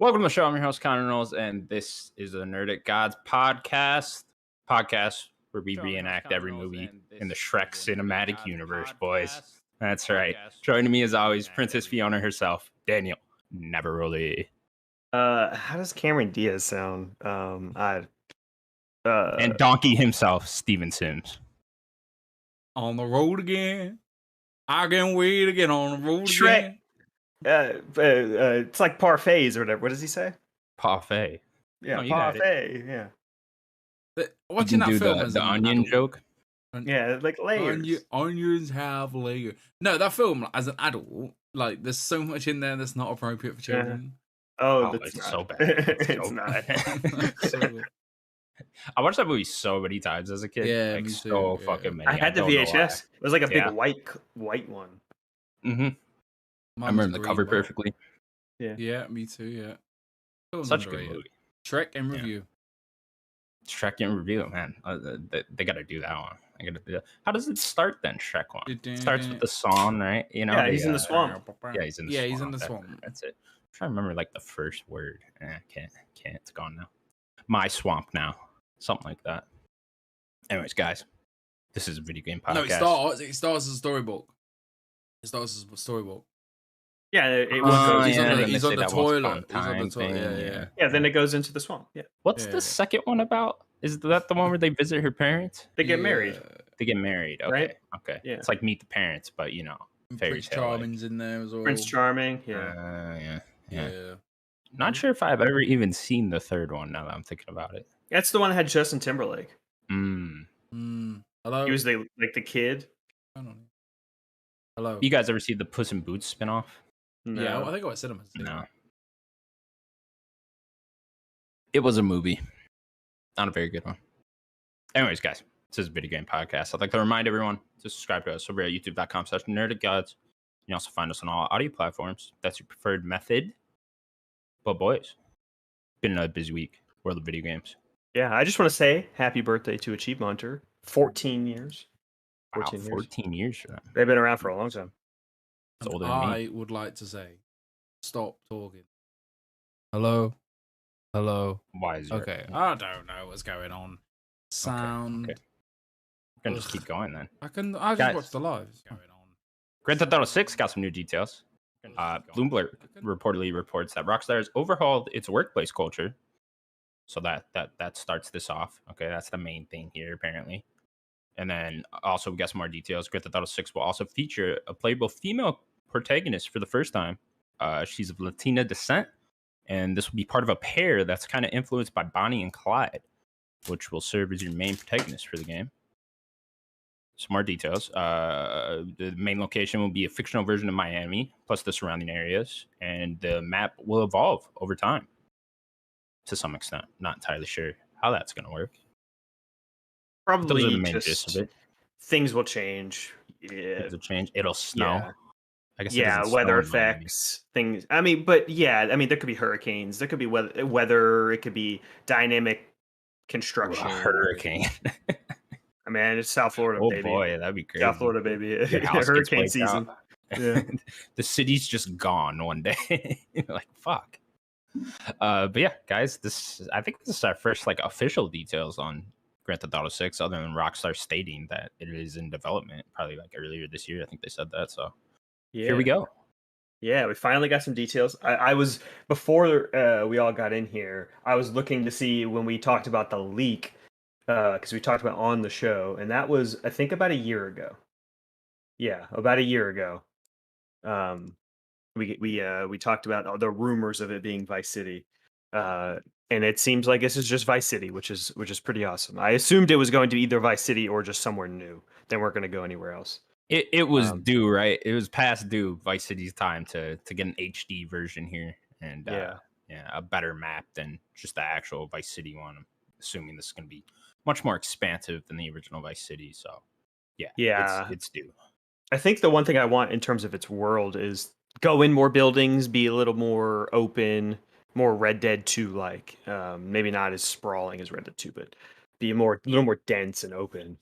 Welcome to the show. I'm your host, Connor Knowles, and this is the Nerdic Gods podcast where we reenact every movie in the Shrek cinematic universe, boys. That's right. Joining me, as always, Princess Fiona herself, Daniel Neverly. How does Cameron Diaz sound? And Donkey himself, Steven Sims. On the road again. I can't wait to get on the road Shrek. again. It's like parfaits or whatever. What does he say? Parfait. Yeah, you got it. parfait. Yeah. Watching that film the onion joke. Yeah, like layers. Onions have layers. No, that film as an adult, like there's so much in there that's not appropriate for children. Oh, It's not. so bad. It's not. I watched that movie so many times as a kid. Yeah, like me so too, fucking many. I had the don't know VHS. It was like a big Yeah. white one. why. I remember the cover perfectly. Yeah, me too. Yeah, Film's Such a underrated. good movie. Shrek and review. Shrek in review, man. They got to do that one. I got to do that. How does it start then? Shrek one. It starts with the song, right? You know. Yeah, he's in the swamp. Yeah, he's in the swamp. He's in the swamp. That's it. I'm trying to remember like the first word. Can't. It's gone now. My swamp now. Something like that. Anyways, guys, this is a video game podcast. No, it starts as a storybook. It starts as a storybook. Yeah, he's on the toilet. Yeah, then it goes into the swamp. Yeah. What's the second one about? Is that the one where they visit her parents? They get married. They get married. Okay. Right? Okay. Yeah. It's like Meet the Parents, but you know, fairy Prince tale. Charming's in there as well. Prince Charming. Yeah. Yeah. Not sure if I've ever even seen the third one. Now that I'm thinking about it. That's the one that had Justin Timberlake. Hello. He was the kid. Hello. You guys ever see the Puss in Boots spinoff? No. Yeah, I think I was cinema. No. It was a movie. Not a very good one. Anyways, guys, this is a video game podcast. I'd like to remind everyone to subscribe to us over at youtube.com/nerdicgods. You can also find us on all audio platforms. That's your preferred method. But boys, been another busy week. World of video games. Yeah, I just want to say happy birthday to Achievement Hunter. 14 years. 14 years for them. They've been around for a long time. It's older than me. I would like to say, stop talking. Hello. Why is Okay, I don't know what's going on. Sound. Okay. We're gonna just keep going then. I just Guys. watch the lives going on. Grand Theft Auto 6 got some new details. Bloomberg reportedly reports that Rockstar has overhauled its workplace culture. So that starts this off. Okay, that's the main thing here, apparently. And then also we got some more details. Grand Theft Auto 6 will also feature a playable female protagonist for the first time. She's of Latina descent, and this will be part of a pair that's kind of influenced by Bonnie and Clyde, which will serve as your main protagonist for the game. Some more details. The main location will be a fictional version of Miami, plus the surrounding areas, and the map will evolve over time to some extent. Not entirely sure how that's going to work. Probably Those are the main just gist of it. things will change. Yeah. Things will change. It'll snow. Yeah. I guess. Yeah, weather effects, things. I mean, there could be hurricanes. There could be weather. It could be dynamic construction. A hurricane. I mean, it's South Florida, Oh baby. boy, that'd be crazy. South Florida, baby. Your house gets Hurricane wiped season. out. Yeah. The city's just gone one day. Like fuck. But yeah, guys, I think this is our first like official details on Grand Theft Auto 6, other than Rockstar stating that it is in development, probably like earlier this year. I think they said that. So here we go. Yeah, we finally got some details. I was before we all got in here. I was looking to see when we talked about the leak because we talked about on the show, and that was I think about a year ago. Yeah, about a year ago. We talked about all the rumors of it being Vice City, and it seems like this is just Vice City, which is pretty awesome. I assumed it was going to be either Vice City or just somewhere new. They weren't going to go anywhere else. It was due, right? It was past due Vice City's time to get an HD version here, and a better map than just the actual Vice City one. I'm assuming this is going to be much more expansive than the original Vice City. So yeah, it's due. I think the one thing I want in terms of its world is go in more buildings, be a little more open, more Red Dead 2 like. Maybe not as sprawling as Red Dead 2, but be a little more dense and open.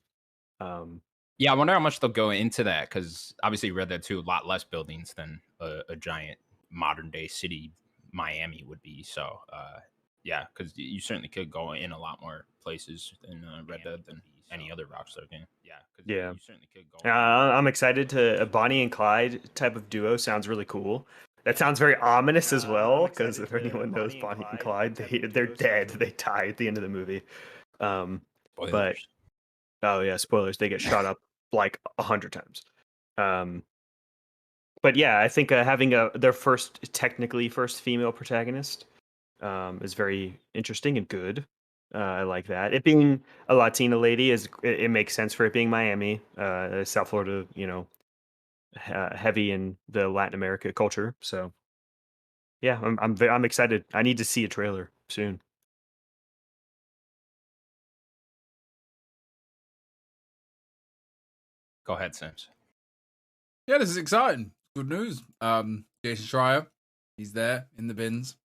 Yeah, I wonder how much they'll go into that, because obviously Red Dead 2, a lot less buildings than a giant modern day city Miami would be. So yeah, because you certainly could go in a lot more places in Red Dead than any other Rockstar game. Yeah, because Yeah. you certainly could go. I'm excited to a Bonnie and Clyde type of duo. Sounds really cool. That sounds very ominous as well, because if anyone knows Bonnie and Clyde, they're dead. They die at the end of the movie. But Spoilers. oh yeah, spoilers. They get shot up like 100 times. But yeah, I think having their technically first female protagonist is very interesting and good. I like that. It being a Latina lady it makes sense for it being Miami, South Florida, heavy in the Latin America culture. So yeah, I'm excited. I need to see a trailer soon. Go ahead, Sims. Yeah, this is exciting. Good news. Jason Schreier, he's there in the bins.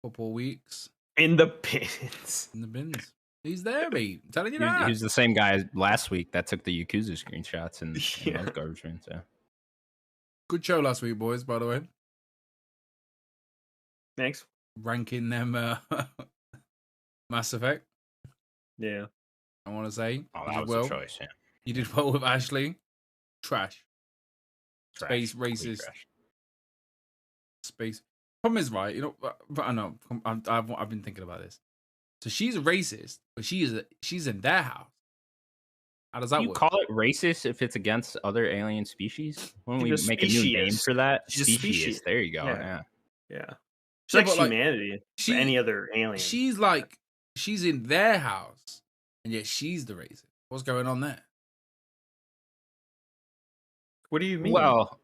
Couple weeks. In the bins. In the bins. He's there, mate. I'm telling you He that. was the same guy last week that took the Yakuza screenshots and those garbage rooms. Yeah. Good show last week, boys, by the way. Thanks. Ranking them Mass Effect. Yeah. I want to say. Oh, that was a choice, yeah. You did well with Ashley. Trash. Trash. Space racist. Trash. Space. Problem is, right, but I know, I've been thinking about this. So she's a racist, but she's in their house. How does that work? You call it racist if it's against other alien species? When we make a new name for that? Species. There you go. Yeah. She's like humanity. For any other alien. She's in their house, and yet she's the racist. What's going on there? What do you mean? Well,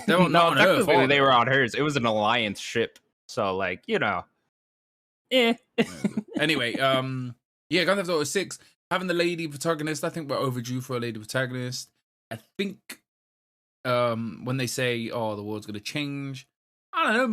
they were not on Earth. They were on hers. It was an alliance ship, so Anyway, yeah, Grand Theft Auto 6 having the lady protagonist. I think we're overdue for a lady protagonist. I think when they say, "Oh, the world's gonna change," I don't know.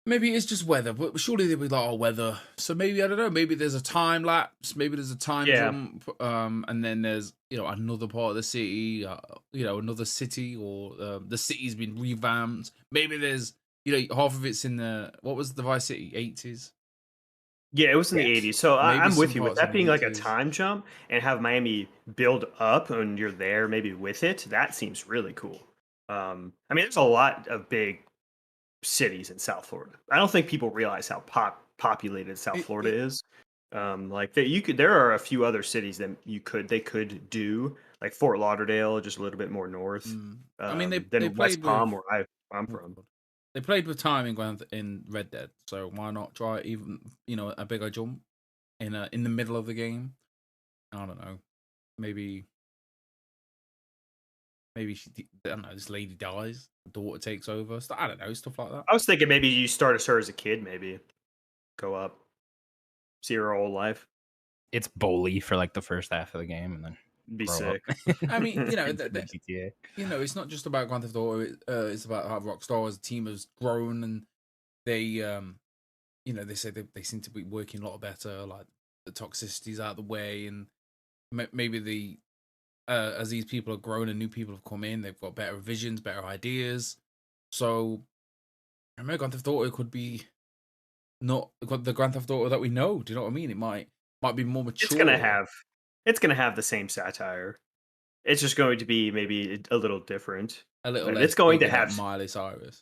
Maybe it's just weather, but surely they'll be like, "Oh, weather." So maybe I don't know. Maybe there's a time lapse. Maybe there's a time jump. And then there's another part of the city. Another city, or the city's been revamped. Maybe there's half of it's in the what was the Vice City 80s. Yeah, it was in the 80s. So I'm with you. With that being like a 80s. time jump and have Miami build up and you're there maybe with it, that seems really cool. I mean, there's a lot of big cities in South Florida. I don't think people realize how populated South Florida is. There are a few other cities that they could do, like Fort Lauderdale, just a little bit more north. I mean, than West Palm, where I'm from. They played with time in Red Dead, so why not try even a bigger jump in the middle of the game? I don't know. Maybe she, I don't know, this lady dies, the daughter takes over. I don't know, stuff like that. I was thinking maybe you start her as a kid, maybe go up, see her whole life. It's bully for like the first half of the game, and then be sick. I mean, it's not just about Grand Theft Auto. It's about how Rockstar as a team has grown, and they, they say they seem to be working a lot better. Like the toxicity's out of the way, and maybe as these people have grown and new people have come in, they've got better visions, better ideas. So, Grand Theft Auto could be not the Grand Theft Auto that we know. Do you know what I mean? It might be more mature. It's gonna have the same satire. It's just going to be maybe a little different. A little less. It's going to have Miley Cyrus.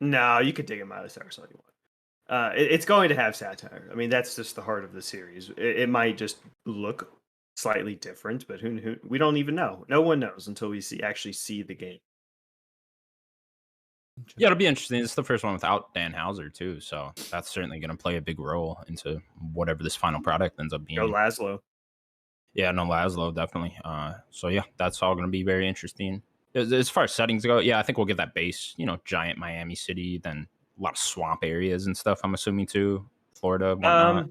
No, you could dig at Miley Cyrus all you want. It's going to have satire. I mean, that's just the heart of the series. It might just look slightly different, but who we don't even know. No one knows until we actually see the game. Yeah, it'll be interesting. It's the first one without Dan Houser too, so that's certainly going to play a big role into whatever this final product ends up being. No Laszlo. Yeah, no Laszlo, definitely. So yeah, that's all going to be very interesting. As far as settings go, yeah, I think we'll get that base, giant Miami City, then a lot of swamp areas and stuff, I'm assuming too. Florida, whatnot.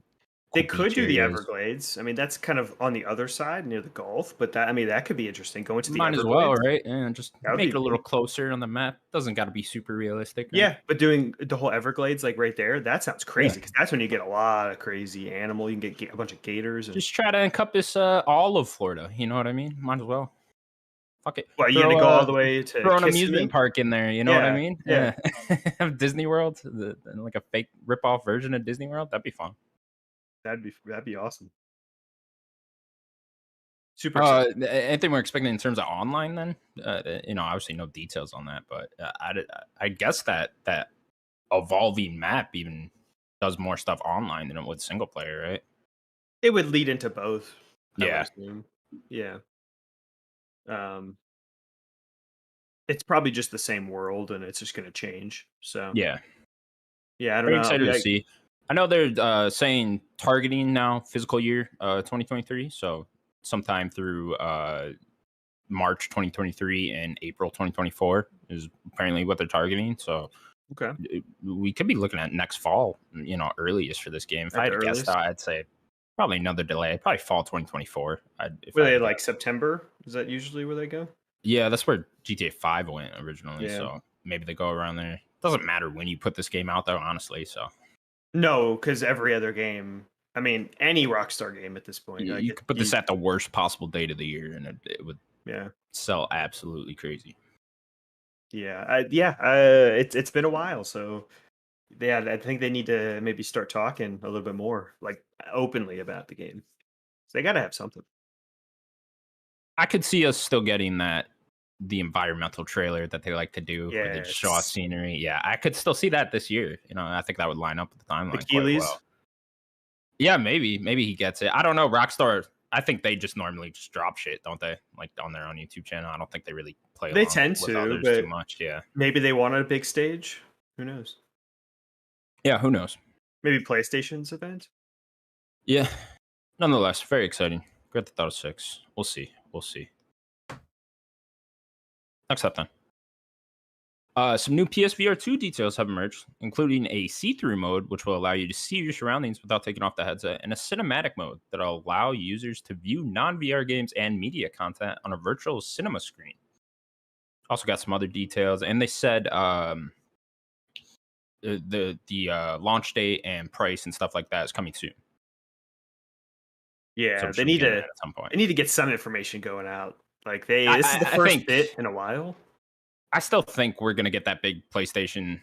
They could do the Everglades. I mean, that's kind of on the other side near the Gulf, but that could be interesting. Going to the Everglades as well, right? And just make it a little closer on the map. Doesn't got to be super realistic. Right? Yeah, but doing the whole Everglades like right there, that sounds crazy because that's when you get a lot of crazy animal. You can get a bunch of gators. Just try to encompass all of Florida. You know what I mean? Might as well. Fuck it. Well, you gonna go all the way to throw an Kissimmee? amusement park in there. You know what I Yeah, mean? yeah. Have Disney World, like a fake rip-off version of Disney World. That'd be fun. That'd be awesome. Super excited. Anything we're expecting in terms of online? Then, obviously no details on that, but I guess that evolving map even does more stuff online than it would single player, right? It would lead into both. I would Yeah. assume. Yeah. It's probably just the same world, and it's just going to change. So Yeah. I don't Very know. excited to see. I know they're saying targeting now fiscal year 2023, so sometime through March 2023 and April 2024 is apparently what they're targeting. So Okay. we could be looking at next fall, earliest for this game. If I had to guess, I'd say probably another delay, probably fall 2024. Were they like September? Is that usually where they go? Yeah, that's where GTA 5 went originally. Yeah. So maybe they go around there. Doesn't matter when you put this game out, though, honestly. So no, because every other game, I mean, any Rockstar game at this point, you could put this at the worst possible date of the year, and it would sell absolutely crazy. Yeah, it's been a while, so yeah, I think they need to maybe start talking a little bit more, like openly about the game. So they got to have something. I could see us still getting the environmental trailer that they like to do, where they just show off scenery. Yeah, I could still see that this year. I think that would line up with the timeline quite well. Yeah, maybe he gets it. I don't know. Rockstar, I think they just normally just drop shit, don't they? Like on their own YouTube channel. I don't think they really play. They tend with to, others but too much. Yeah, maybe they wanted a big stage. Who knows? Yeah, who knows? Maybe PlayStation's event. Yeah. Nonetheless, very exciting. Grand Theft Auto 6. We'll see. Next up, then. Some new PSVR2 details have emerged, including a see-through mode, which will allow you to see your surroundings without taking off the headset, and a cinematic mode that will allow users to view non-VR games and media content on a virtual cinema screen. Also got some other details, and they said the launch date and price and stuff like that is coming soon. Yeah, so they need to at some point. They need to get some information going out. Like this is the first bit in a while. I still think we're gonna get that big PlayStation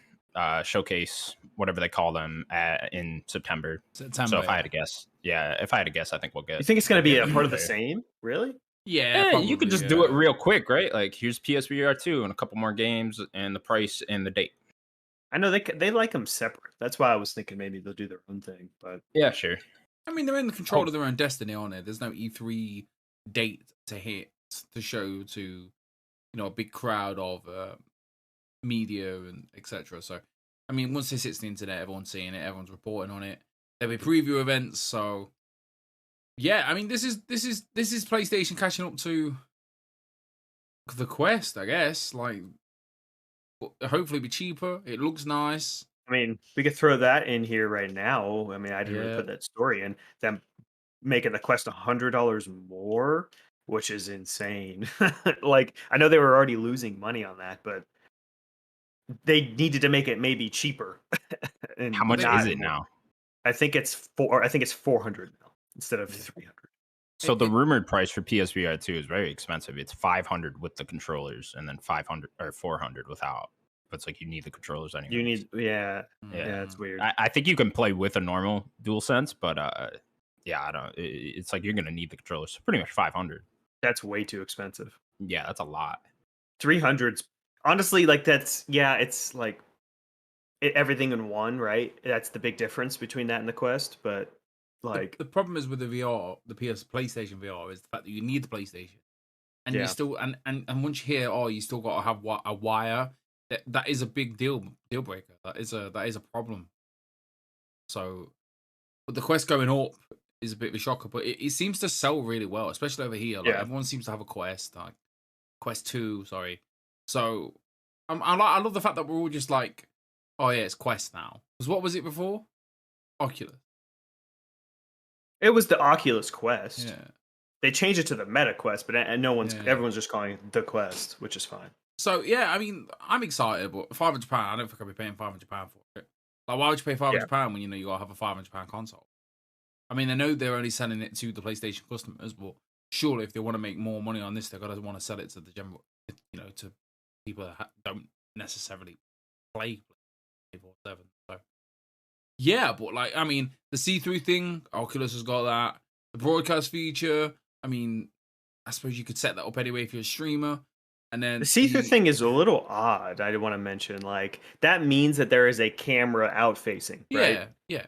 showcase, whatever they call them, in September. So if I had to guess, I think we'll get. You think it's gonna be a part of the same? Really? Yeah, probably, you could just do it real quick, right? Like here's PSVR 2 and a couple more games and the price and the date. I know they like them separate. That's why I was thinking maybe they'll do their own thing. But yeah, sure. I mean, they're in the control of their own destiny, aren't they? There's no E3 date to hit to show to, a big crowd of media and etc. So, I mean, once this hits the internet, everyone's seeing it, everyone's reporting on it. There'll be preview events. So, yeah, I mean, this is PlayStation catching up to the Quest, I guess. Like, hopefully, be cheaper. It looks nice. I mean, we could throw that in here right now. I mean, I didn't really put that story in. Them making the Quest $100 more, which is insane. Like, I know they were already losing money on that, but they needed to make it maybe cheaper. And how much is it now? I think it's $400 now instead of $300. So the rumored price for PSVR 2 is very expensive. It's $500 with the controllers, and then $500 or $400 without. It's like you need the controllers anyway. You need, yeah, it's weird. I think you can play with a normal DualSense, but I don't. It's like you're gonna need the controllers. So pretty much $500. That's way too expensive. Yeah, that's a lot. 300's honestly like it's like everything in one, right? That's the big difference between that and the Quest. But like the problem is with the VR, the PlayStation VR, is the fact that you need the PlayStation, and you still and once you hear, you still got to have a wire. That is a big deal breaker. That is a problem. So, but the Quest going up is a bit of a shocker. But it seems to sell really well, especially over here. Like everyone seems to have a Quest, like Quest 2. Sorry. So, I love the fact that we're all just like, oh yeah, it's Quest now. Because what was it before? Oculus. It was the Oculus Quest. Yeah. They changed it to the Meta Quest, but everyone's just calling it the Quest, which is fine. So yeah, I mean, I'm excited, but £500, I don't think I'll be paying £500 for it. Like, why would you pay £500 when you gotta have a £500 console? I mean, I know they're only selling it to the PlayStation customers, but surely if they want to make more money on this, they're gonna want to sell it to the general, to people that don't necessarily play 24/7. So yeah, but like, I mean, the see-through thing, Oculus has got that. The broadcast feature, I mean, I suppose you could set that up anyway if you're a streamer. And then The see-through thing is a little odd. I want to mention, like, that means that there is a camera out facing, right? Yeah.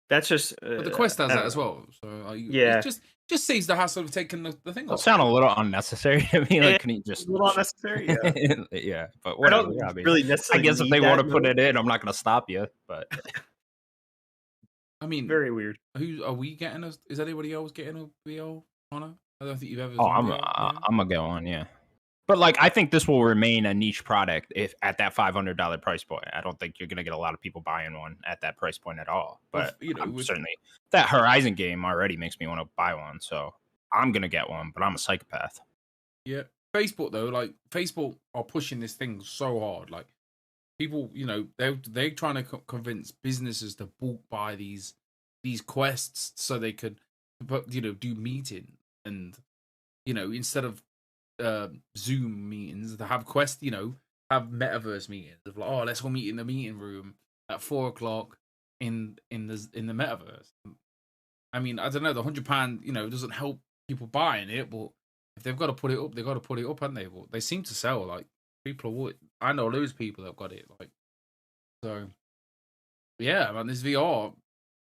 That's just. But the Quest has that as well. So it just saves the hassle of taking the thing off. It sound a little unnecessary to me. Like, can you just a little unnecessary? Yeah. Yeah, but whatever. I don't mean, really necessarily. I guess if they want to put it in, I'm not going to stop you. But I mean, very weird. Who are we getting? Is anybody else getting a VR on it? I don't think you've ever. Oh, I'm gonna get one. Yeah. But like, I think this will remain a niche product if at that $500 price point. I don't think you're gonna get a lot of people buying one at that price point at all. But certainly that Horizon game already makes me want to buy one, so I'm gonna get one. But I'm a psychopath. Yeah, Facebook though, like Facebook are pushing this thing so hard. Like people, they're trying to convince businesses to bulk buy these quests so they could, do meeting and instead of Zoom meetings, to have Quest, have metaverse meetings of like, oh, let's go meet in the meeting room at 4:00 in the metaverse. I mean, I don't know, the £100, doesn't help people buying it, but if they've got to put it up, they've got to put it up, haven't they? But they seem to sell. Like people I know loads of people that have got it. Like, so yeah, man, this VR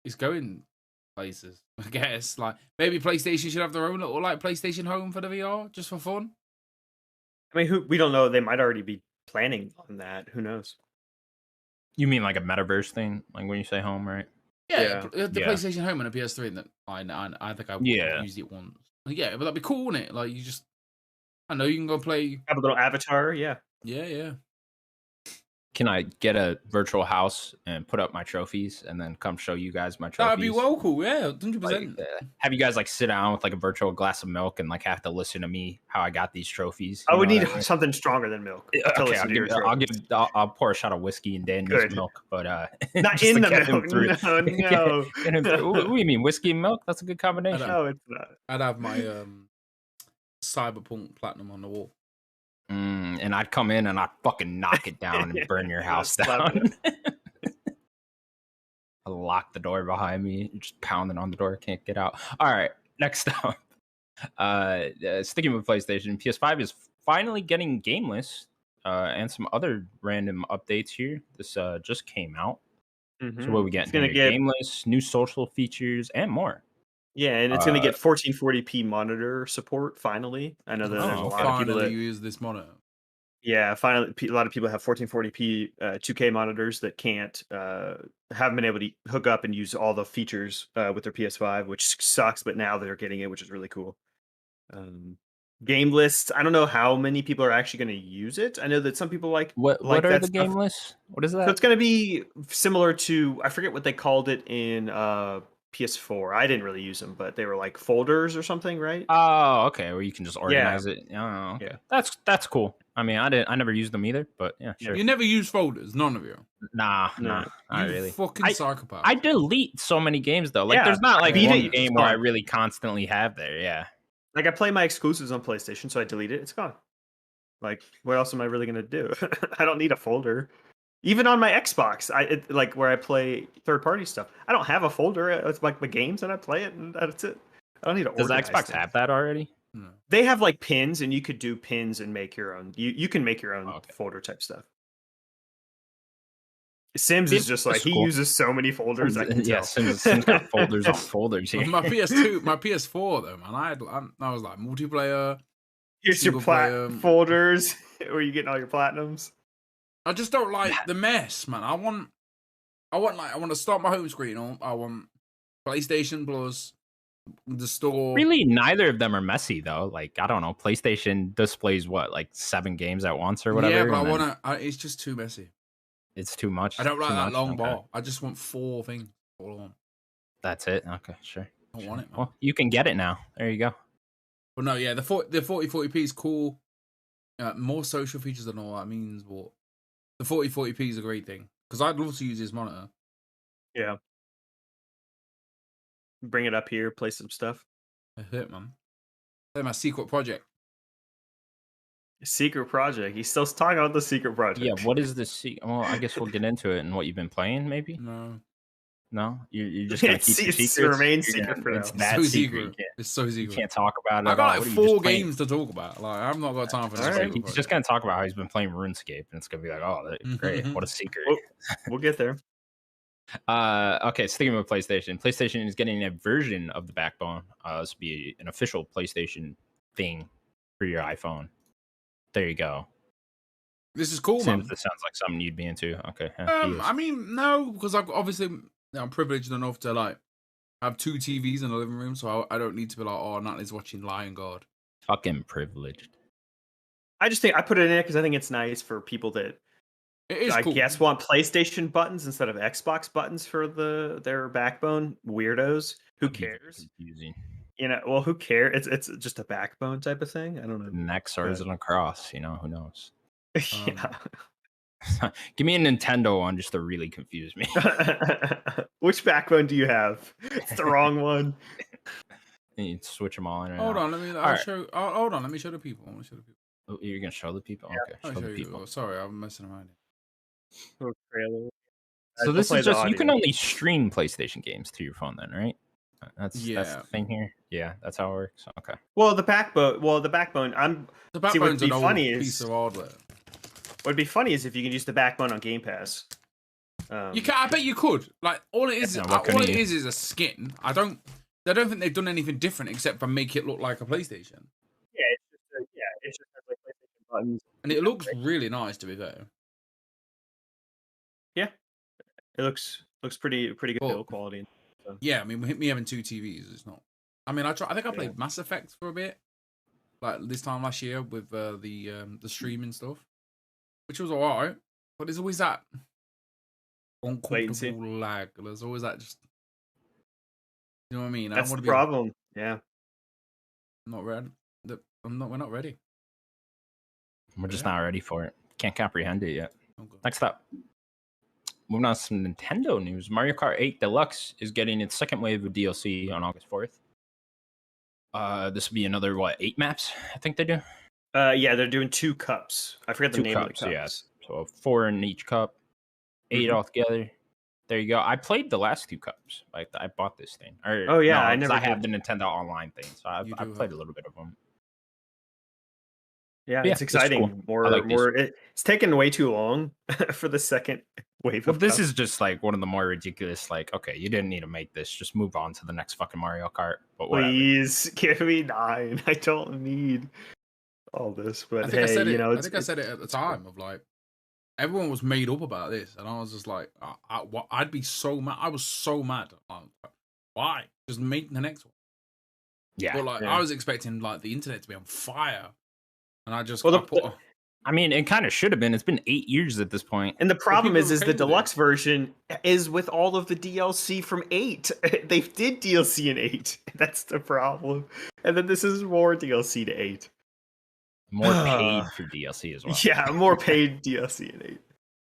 is going places. I guess like maybe PlayStation should have their own little like PlayStation Home for the VR just for fun. I mean, we don't know. They might already be planning on that. Who knows? You mean like a metaverse thing, like when you say home, right? Yeah. The PlayStation Home and a PS3. And I think I used it once. Yeah, but that'd be cool, wouldn't it? Like I know you can go play. Have a little avatar. Yeah. Yeah. Can I get a virtual house and put up my trophies and then come show you guys my trophies? That'd be well cool, yeah, 100%. Have you guys like sit down with like a virtual glass of milk and like have to listen to me how I got these trophies? I would need something stronger than milk. Okay, I'll pour a shot of whiskey in Daniel's milk, but not in the milk. No. What do you mean, whiskey and milk? That's a good combination. No, it's not. I'd have my Cyberpunk Platinum on the wall. And I'd come in and I'd fucking knock it down and burn your house down. I lock the door behind me, just pounding on the door, can't get out. All right, next up. Sticking with PlayStation, PS5 is finally getting game lists and some other random updates here. This just came out. Mm-hmm. So what are we getting? Game lists, new social features, and more. Yeah, and it's going to get 1440p monitor support finally. I know that there's a lot of people that use this monitor. Yeah, finally, a lot of people have 1440p 2K monitors that haven't been able to hook up and use all the features with their PS5, which sucks. But now they're getting it, which is really cool. Game lists. I don't know how many people are actually going to use it. I know that some people like what are the game lists? What is that? So it's going to be similar to, I forget what they called it in PS4. I didn't really use them, but they were like folders or something, right? Oh, okay. Where you can just organize it. Oh, okay. Yeah. That's cool. I mean, I never used them either, but yeah, sure. You never use folders, none of you. Nah, not really. Fucking psychopath. I delete so many games though. Like, there's not like one game where I really constantly have there. Yeah. Like, I play my exclusives on PlayStation, so I delete it. It's gone. Like, what else am I really gonna do? I don't need a folder. Even on my Xbox, like where I play third-party stuff, I don't have a folder. It's like my games, and I play it, and that's it. I don't need to. Does Xbox have that already? No. They have like pins, and you could do pins and make your own. You can make your own folder type stuff. Sims is just like, he uses so many folders. Sims got folders on folders here. My PS4 though, man. I was like multiplayer. Here's your folders where you getting all your platinums. I just don't like the mess, man. I want to start my home screen. I want PlayStation Plus, the store. Really, neither of them are messy though. Like, I don't know. PlayStation displays like 7 games at once or whatever. Yeah, but it's just too messy. It's too much. I don't like that long bar. I just want 4 things. All I want. That's it. Okay, sure. I don't want it, man. Well, you can get it now. There you go. But no, yeah, the 4040p is cool. More social features than all that means, but the 4040p is a great thing because I'd love to use this monitor. Yeah. Bring it up here, play some stuff. That's it, man. my secret project. Secret project. He's still talking about the secret project. Yeah, what is this? Well, I guess we'll get into it and what you've been playing, maybe. No, You're just gonna keep your It secrets. remains secret for now. It's that so secret. It's so You secret. can't talk about it. I at got all. like What are you 4 just playing? games to talk about. Like I've not got time for this. Alright. He's just gonna talk about how he's been playing RuneScape, and it's gonna be like, oh, great, what a secret. We'll get there. Okay, sticking with PlayStation. PlayStation is getting a version of the Backbone. This will be an official PlayStation thing for your iPhone. There you go. This is cool, Seems man. that sounds like something you'd be into. Okay. I mean, no, because I'm privileged enough to like have 2 TVs in the living room, so I don't need to be like, oh, Natalie's watching Lion Guard. Fucking privileged. I just think I put it in there because I think it's nice for people that I guess want PlayStation buttons instead of Xbox buttons for their Backbone. Weirdos. Who cares? Confusing. You know, well, who cares? It's just a Backbone type of thing. I don't know. An X or is it a cross? Who knows? Yeah. Give me a Nintendo one just to really confuse me. Which Backbone do you have? It's the wrong one. You switch them all in. Hold on, let me. Hold on, let me show the people. I want to show the people. Oh, you're gonna show the people? Yeah, okay, I'll show the you. people. Oh, sorry, I'm messing around. So this is just you can only stream PlayStation games to your phone, then, right? That's the thing here. Yeah, that's how it works. Okay. Well, the Backbone. The Backbone's an old piece piece of hardware. What'd be funny is if you can use the Backbone on Game Pass. You can. I bet you could. Like all it is, is a skin. I don't think they've done anything different except for make it look like a PlayStation. Yeah, it's just has like PlayStation buttons, and it looks really nice. To be fair. Yeah, it looks pretty good build quality. So. Yeah, I mean, me having 2 TVs, it's not. I mean, I think I played Mass Effect for a bit, like this time last year with the streaming stuff, which was alright. But there's always that uncomfortable lag. There's always that just, you know what I mean? That's the problem. Yeah, I'm not ready. We're not ready. We're just not ready for it. Can't comprehend it yet. Okay. Next up. Moving on to some Nintendo news. Mario Kart 8 Deluxe is getting its second wave of DLC on August 4th. This will be another, 8 maps? I think they do. Yeah, they're doing 2 cups. I forget the name of the cups. Yeah. So 4 in each cup, 8 altogether. There you go. I played the last 2 cups. Like I bought this thing. I have the Nintendo Online thing, so I played a little bit of them. Yeah, it's exciting. Cool. It's taken way too long for the second wave. But this is just like one of the more ridiculous. Like, okay, you didn't need to make this. Just move on to the next fucking Mario Kart. But whatever. Please give me 9. I don't need all this. But I think hey, I think I said it at the time of like everyone was made up about this, and I was just like, I'd be so mad. I was so mad. Like, why? Just make the next one. Yeah. But I was expecting like the internet to be on fire. And I just I mean, it kind of should have been. It's been 8 years at this point. And the problem is the deluxe version is with all of the DLC from 8. They did DLC in 8. That's the problem. And then this is more DLC to 8. More paid for DLC as well. Yeah, more paid DLC in 8.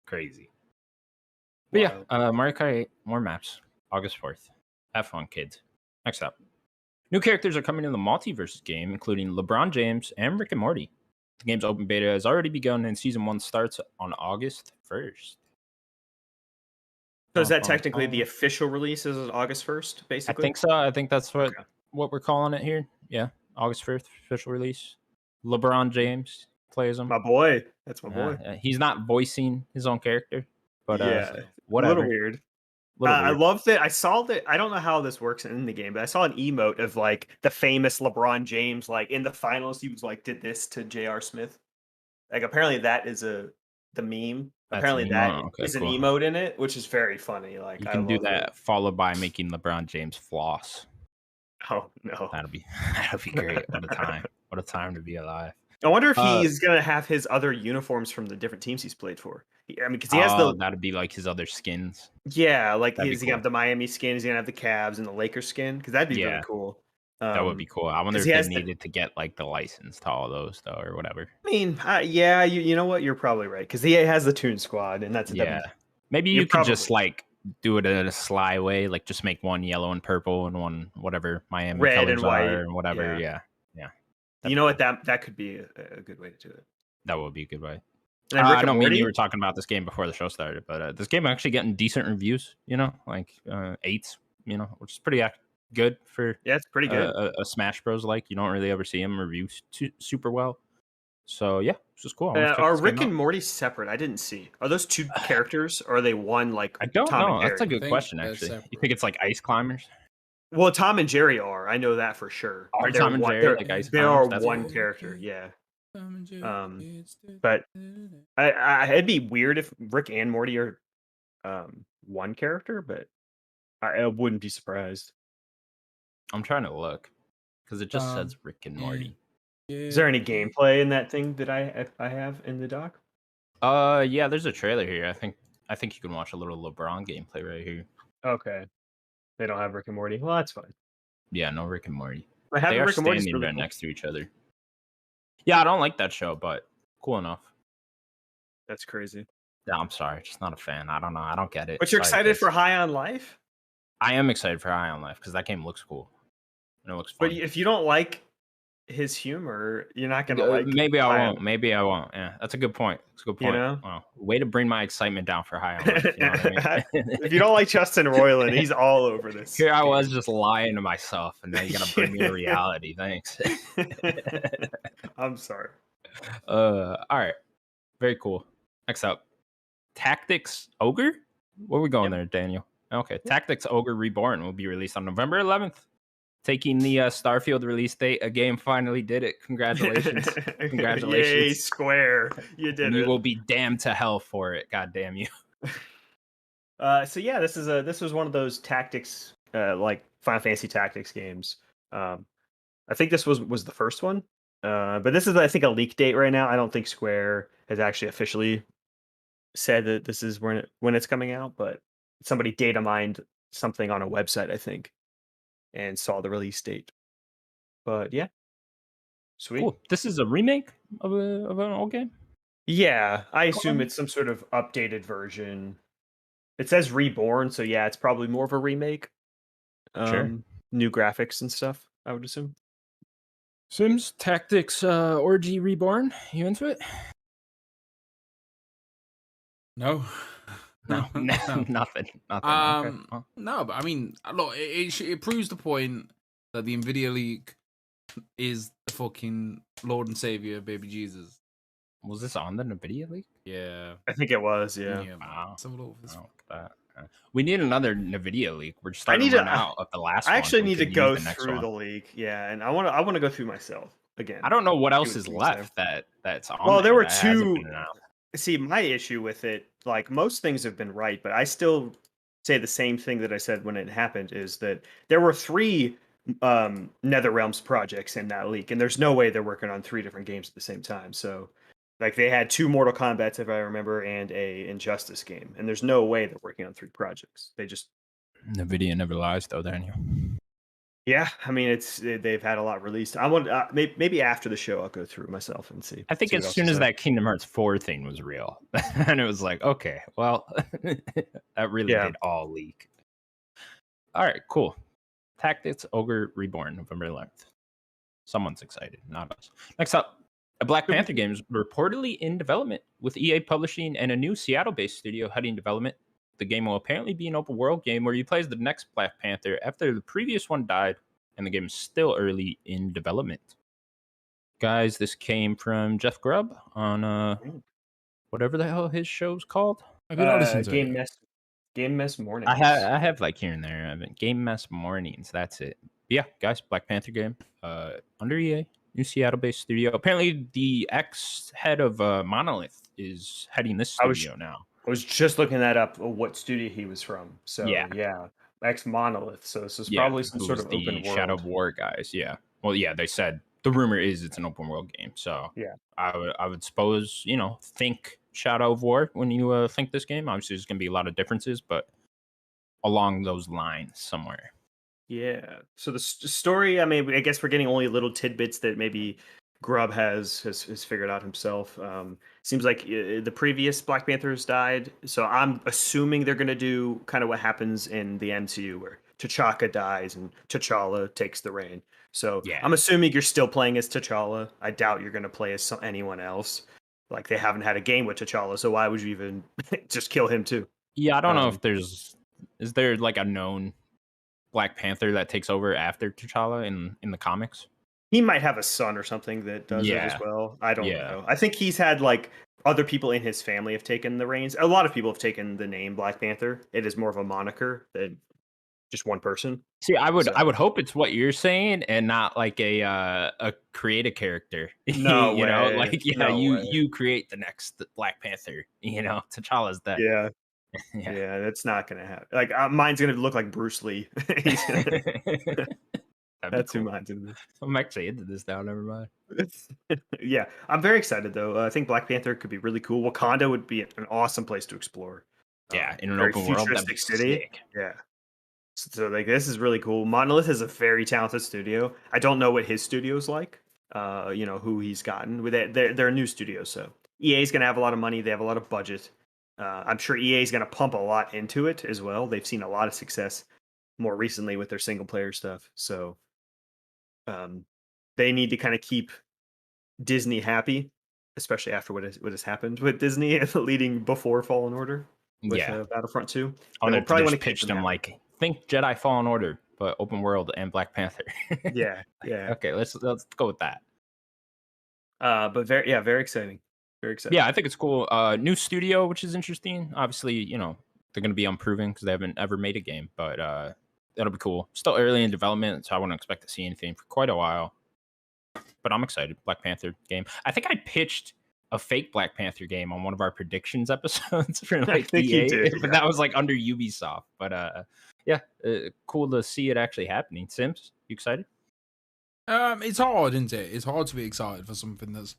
Crazy. But yeah, Mario Kart 8, more maps. August 4th. Have fun, kids. Next up. New characters are coming in the Multiverses game, including LeBron James and Rick and Morty. The game's open beta has already begun, and Season 1 starts on August 1st. So is that technically the official release is August 1st, basically? I think so. I think that's what we're calling it here. Yeah, August 1st, official release. LeBron James plays him. My boy. That's my boy. He's not voicing his own character, but A whatever. little weird. I love that. I saw that. I don't know how this works in the game, but I saw an emote of like the famous LeBron James, like in the finals, he was like, did this to J.R. Smith. Like apparently that is the meme. Apparently that is an emote in it, which is very funny. Like you can do that followed by making LeBron James floss. Oh no, that'll be great. What a time! What a time to be alive. I wonder if he's gonna have his other uniforms from the different teams he's played for. I mean, because he has that'd be like his other skins. Yeah, like he's gonna have the Miami skin, he's gonna have the Cavs and the Lakers skin, because that'd be really cool. That would be cool. I wonder if they needed to get like the license to all those though, or whatever. I mean, yeah, you know what? You're probably right, because he has the Toon Squad, and that's Maybe you could just like do it in a sly way, like just make one yellow and purple and one whatever Miami red colors and white are and whatever. Yeah. You know what? That could be a good way to do it. That would be a good way. And then Rick I and know me and you Morty. were talking about this game before the show started, but this game actually getting decent reviews. You know, like 8s. You know, which is pretty good for Yeah, it's pretty good. a Smash Bros. Like you don't really ever see them review super well. So yeah, it's just cool. Are Rick and Morty separate? I didn't see. Are those two characters, or are they one? Like I don't Tom know. and Jerry? That's a good think question, they're actually. You separate. think it's like ice climbers? Well, Tom and Jerry are. I know that for sure. Are They're Tom and one- Jerry they're- like ice They climbers? are That's one cool. character. Yeah. But It'd be weird if Rick and Morty are one character, but I wouldn't be surprised. I'm trying to look because it just says Rick and Morty. Is there any gameplay in that thing that I have in the doc? Yeah, there's a trailer here. I think you can watch a little LeBron gameplay right here. Okay. They don't have Rick and Morty. Well, that's fine. Yeah, no Rick and Morty. But They having are Rick and Morty's standing really right cool. next to each other. Yeah, I don't like that show, but cool enough. That's crazy. Yeah, I'm sorry, just not a fan. I don't know. I don't get it. But you're Sorry, excited kids. for High on Life? I am excited for High on Life because that game looks cool. And it looks fun. But if you don't like his humor, you're not gonna like. Maybe I High won't. on- Maybe I won't. Yeah, that's a good point. That's a good You point. know? Wow. Way to bring my excitement down for High on Life. You know what I mean? If you don't like Justin Roiland, he's all over this. Here I was just lying to myself, and now you're gonna bring me to reality. Thanks. I'm sorry. All right. Very cool. Next up, Tactics Ogre. Where are we going there, Daniel? Okay, Tactics Ogre Reborn will be released on November 11th, taking the Starfield release date. A game finally did it. Congratulations. Congratulations. Yay, Square. You did And it. you will be damned to hell for it. God damn you. So yeah, this was one of those tactics, like Final Fantasy Tactics games. I think this was the first one, but this is I think a leak date right now. I don't think Square has actually officially said that this is when it's coming out, but somebody data mined something on a website, I think, and saw the release date. But yeah, sweet. Cool. This is a remake of an old game? Yeah, I assume Cool. it's some sort of updated version. It says Reborn, so yeah, it's probably more of a remake. Sure. New graphics and stuff, I would assume. Sims Tactics Orgy Reborn. You into it? No. No. No. Nothing. Okay. Well, No, but I mean, look, it proves the point that the Nvidia leak is the fucking Lord and Savior, baby Jesus. was this on the NVIDIA leak? Yeah. I think it was, yeah. Wow. Let's have a look. Oh, look at that. We need another NVIDIA leak. We're just I starting need to to- run out of the last I one. actually so we need to could go use the next through one. the leak, yeah, and I want to go through myself again. I don't know what else what is things left that's on. Well, there were that hasn't two- been announced. See, my issue with it, like most things have been right, but I still say the same thing that I said when it happened, is that there were 3 NetherRealms projects in that leak, and there's no way they're working on 3 different games at the same time. So, like, they had 2 Mortal Kombats, if I remember, and a Injustice game, and there's no way they're working on 3 projects. They just, NVIDIA never lies, though, Daniel. yeah, I mean, they've had a lot released. I want maybe after the show I'll go through myself and see. I think see as what else soon is as there. that Kingdom Hearts 4 thing was real, and it was like, okay, well, that really Yeah. did all leak. All right, cool. Tactics Ogre Reborn, November 11th. Someone's excited, not us. Next up, a Black Panther game is reportedly in development with EA Publishing and a new Seattle-based studio heading development. The game will apparently be an open world game where you play as the next Black Panther after the previous one died, and the game is still early in development. Guys, this came from Jeff Grubb on whatever the hell his show's called. I've been listening to Game it. Mess Mornings. I have like here and there. I mean, Game Mess Mornings. That's it. But yeah, guys, Black Panther game. Under EA, new Seattle-based studio. Apparently, the ex-head of Monolith is heading this I was- studio now. I was just looking that up, what studio he was from. So Yeah. ex Monolith. So this is Yeah, probably some who sort was of the open world. Shadow of War guys. Yeah. Well, yeah, they said the rumor is it's an open world game. So Yeah. I would suppose think Shadow of War when you think this game. Obviously, there's gonna be a lot of differences, but along those lines somewhere. Yeah. So the story, I mean, I guess we're getting only little tidbits that maybe Grubb has figured out himself. Seems like the previous Black Panthers died, so I'm assuming they're going to do kind of what happens in the MCU, where T'Chaka dies and T'Challa takes the reign. So Yeah. I'm assuming you're still playing as T'Challa. I doubt you're going to play as anyone else. Like they haven't had a game with T'Challa, so why would you even just kill him too? Yeah, I don't know if is there like a known Black Panther that takes over after T'Challa in the comics? He might have a son or something that does it as well. I don't know. I think he's had like other people in his family have taken the reins. A lot of people have taken the name Black Panther. It is more of a moniker than just one person. See, I would hope it's what you're saying and not like a create a character. No you know, way. like yeah, No way. you create the next Black Panther. You know, T'Challa's that. Yeah. Yeah, that's not gonna happen. Like mine's gonna look like Bruce Lee. That's cool. who mine's into this. I'm actually into this now. Never mind. Yeah, I'm very excited though. I think Black Panther could be really cool. Wakanda would be an awesome place to explore. Yeah, in an very open world, that'd futuristic be city. sick. Yeah. So like this is really cool. Monolith is a very talented studio. I don't know what his studio's like. You know who he's gotten with it. They're a new studio, so EA's gonna have a lot of money. They have a lot of budget. I'm sure EA's gonna pump a lot into it as well. They've seen a lot of success more recently with their single player stuff. So they need to kind of keep Disney happy, especially after what has happened with Disney leading before Fallen Order with Battlefront 2. Oh, they they probably want to pitched them like think Jedi Fallen Order, but open world and Black Panther. Yeah. Okay, let's go with that. But very exciting. Very exciting. Yeah, I think it's cool. New studio, which is interesting. Obviously, you know, they're going to be unproven because they haven't ever made a game, but that'll be cool. Still early in development, so I wouldn't expect to see anything for quite a while. But I'm excited. Black Panther game. I think I pitched a fake Black Panther game on one of our predictions episodes for like EA, but that was like under Ubisoft. But cool to see it actually happening. Sims, you excited? It's hard, isn't it? It's hard to be excited for something that's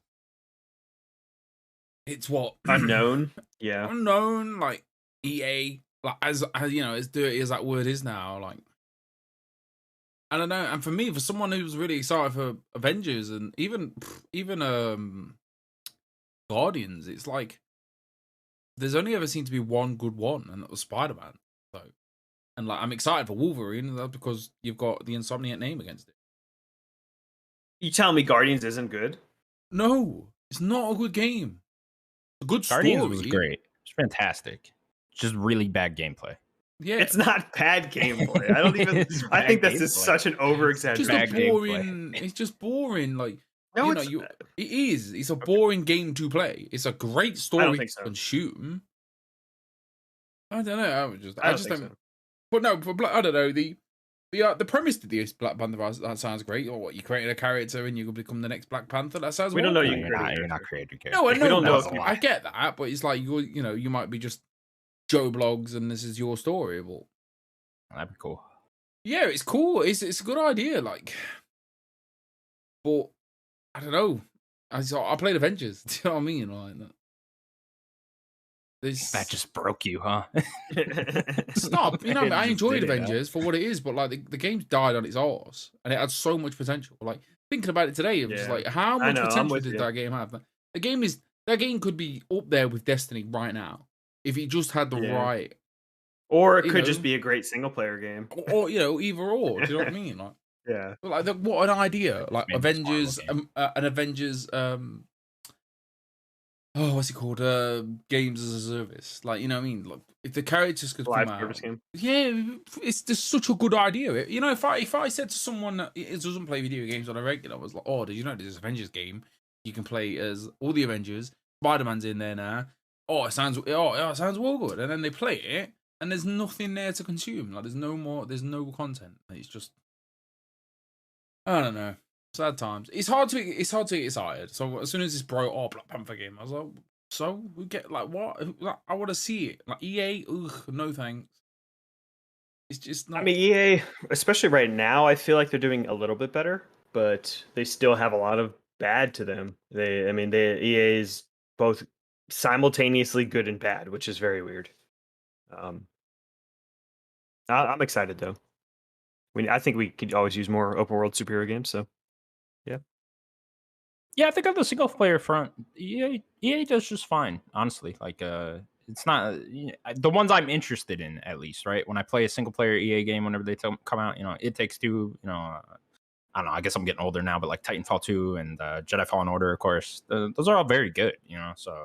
what unknown. Yeah, unknown. Like EA, like as you know, as dirty as that word is now, like. I don't know, and for me, for someone who's really excited for Avengers and even Guardians, it's like there's only ever seemed to be one good one, and that was Spider-Man. So, and like I'm excited for Wolverine, and that's because you've got the Insomniac name against it. You tell me Guardians isn't good? No, it's not a good game. A good Guardians story. was great. It's fantastic. It's just really bad gameplay. Yeah, it's not bad gameplay. I don't even. I think that's just such an over-exaggerated. It's just boring. Like no, it is. It's a boring game to play. It's a great story to consume. I don't know. I just don't. So. But no, I don't know. The premise to the Black Panther, that sounds great. Or what, you created a character and you can become the next Black Panther. That sounds. We don't know you're not creating a character. No, I know. We don't know. I get that, but it's like you might be just Joe Blogs and this is your story. Well, that'd be cool. Yeah, it's cool. It's a good idea. Like, but I don't know. I played Avengers. Do you know what I mean? Like that just broke you, huh? Stop. You know, I enjoyed Avengers for what it is, but like the game's died on its arse, and it had so much potential. Like thinking about it today, I'm just like, how much potential did that game have? That game could be up there with Destiny right now if it just had the right. Or it could just be a great single player game. Or either or. Do you know what I mean? Like, yeah. Like what an idea! Like Avengers, an Avengers. What's it called? Games as a service. Like, you know what I mean? Like, if the characters could come out, yeah, it's just such a good idea. You know, if I said to someone that doesn't play video games on a regular, I was like, oh, did you know there's this Avengers game? You can play as all the Avengers. Spider-Man's in there now. It sounds well good. And then they play it, and there's nothing there to consume. Like, there's no content. It's just, I don't know. Sad times. It's hard to get excited. So as soon as this Black Panther game, I was like, so we get like what? Like, I want to see it. Like EA, no thanks. It's just not. I mean, EA, especially right now, I feel like they're doing a little bit better, but they still have a lot of bad to them. EA is both simultaneously good and bad, which is very weird. I'm excited though. I think we could always use more open world superhero games. So. Yeah, I think on the single player front, EA does just fine, honestly. Like, it's not the ones I'm interested in, at least, right? When I play a single player EA game, whenever they come out, It Takes Two, I don't know. I guess I'm getting older now, but like Titanfall 2 and Jedi Fallen Order, of course, those are all very good, you know. So,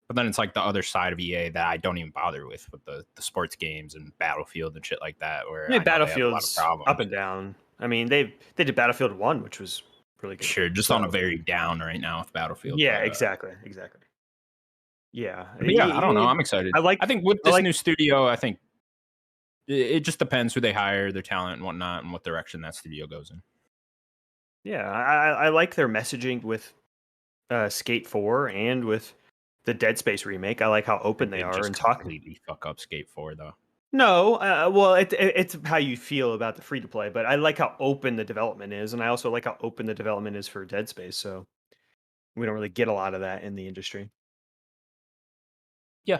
but then it's like the other side of EA that I don't even bother with the sports games and Battlefield and shit like that. Where I know Battlefield's they have a lot of problems. up and down. I mean, they did Battlefield 1, which was really good. Sure, just on a very down right now with Battlefield. Yeah, but, exactly. Yeah, yeah. I don't know. I'm excited. I think with this new studio, I think it just depends who they hire, their talent and whatnot, and what direction that studio goes in. Yeah, I like their messaging with Skate 4 and with the Dead Space remake. I like how open they are and talk. Completely fuck up Skate 4 though. No, well, it's how you feel about the free to play, but I like how open the development is, and I also like how open the development is for Dead Space. So we don't really get a lot of that in the industry. Yeah.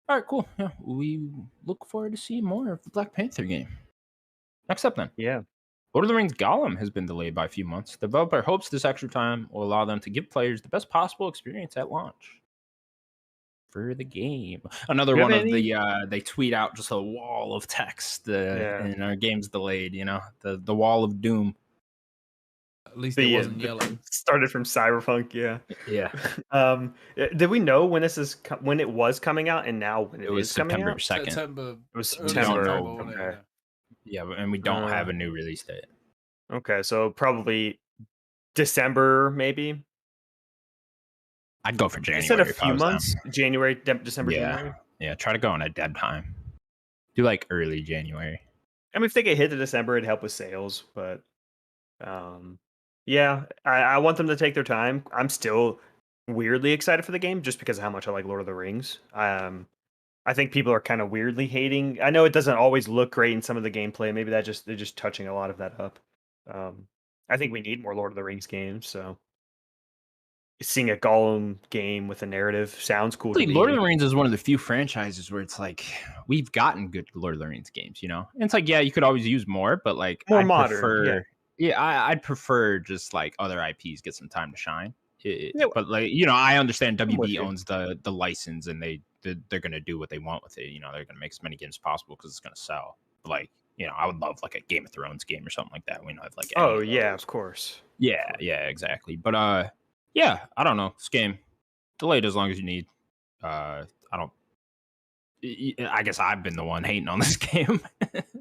All right, cool. Yeah, we look forward to seeing more of the Black Panther game. Next up, then. Yeah. Lord of the Rings Gollum has been delayed by a few months. The developer hopes this extra time will allow them to give players the best possible experience at launch for the game. Another one of the they tweet out just a wall of text and our game's delayed, you know, the wall of doom. At least it wasn't yellow. Started from Cyberpunk, yeah. Did we know when when it was coming out and now when it was September coming out? 2nd. It was September. Okay. Yeah, and we don't have a new release date. Okay, so probably December, maybe. I'd go for January. Instead of a few months, January, December, January. Yeah, try to go on a dead time. Do like early January. I mean, if they get hit to December, it'd help with sales, but yeah, I want them to take their time. I'm still weirdly excited for the game just because of how much I like Lord of the Rings. I think people are kind of weirdly hating. I know it doesn't always look great in some of the gameplay. Maybe they're just touching a lot of that up. I think we need more Lord of the Rings games. So seeing a Gollum game with a narrative sounds cool. To me. Lord of the Rings is one of the few franchises where it's like we've gotten good Lord of the Rings games. You know, and it's like you could always use more, but like more modern. I'd prefer just like other IPs get some time to shine. But like I understand WB owns the license and they're gonna do what they want with it. They're gonna make as many games as possible because it's gonna sell. But like I would love like a Game of Thrones game or something like that. We don't have like of course. Yeah, exactly. But I don't know. This game delayed as long as you need. I guess I've been the one hating on this game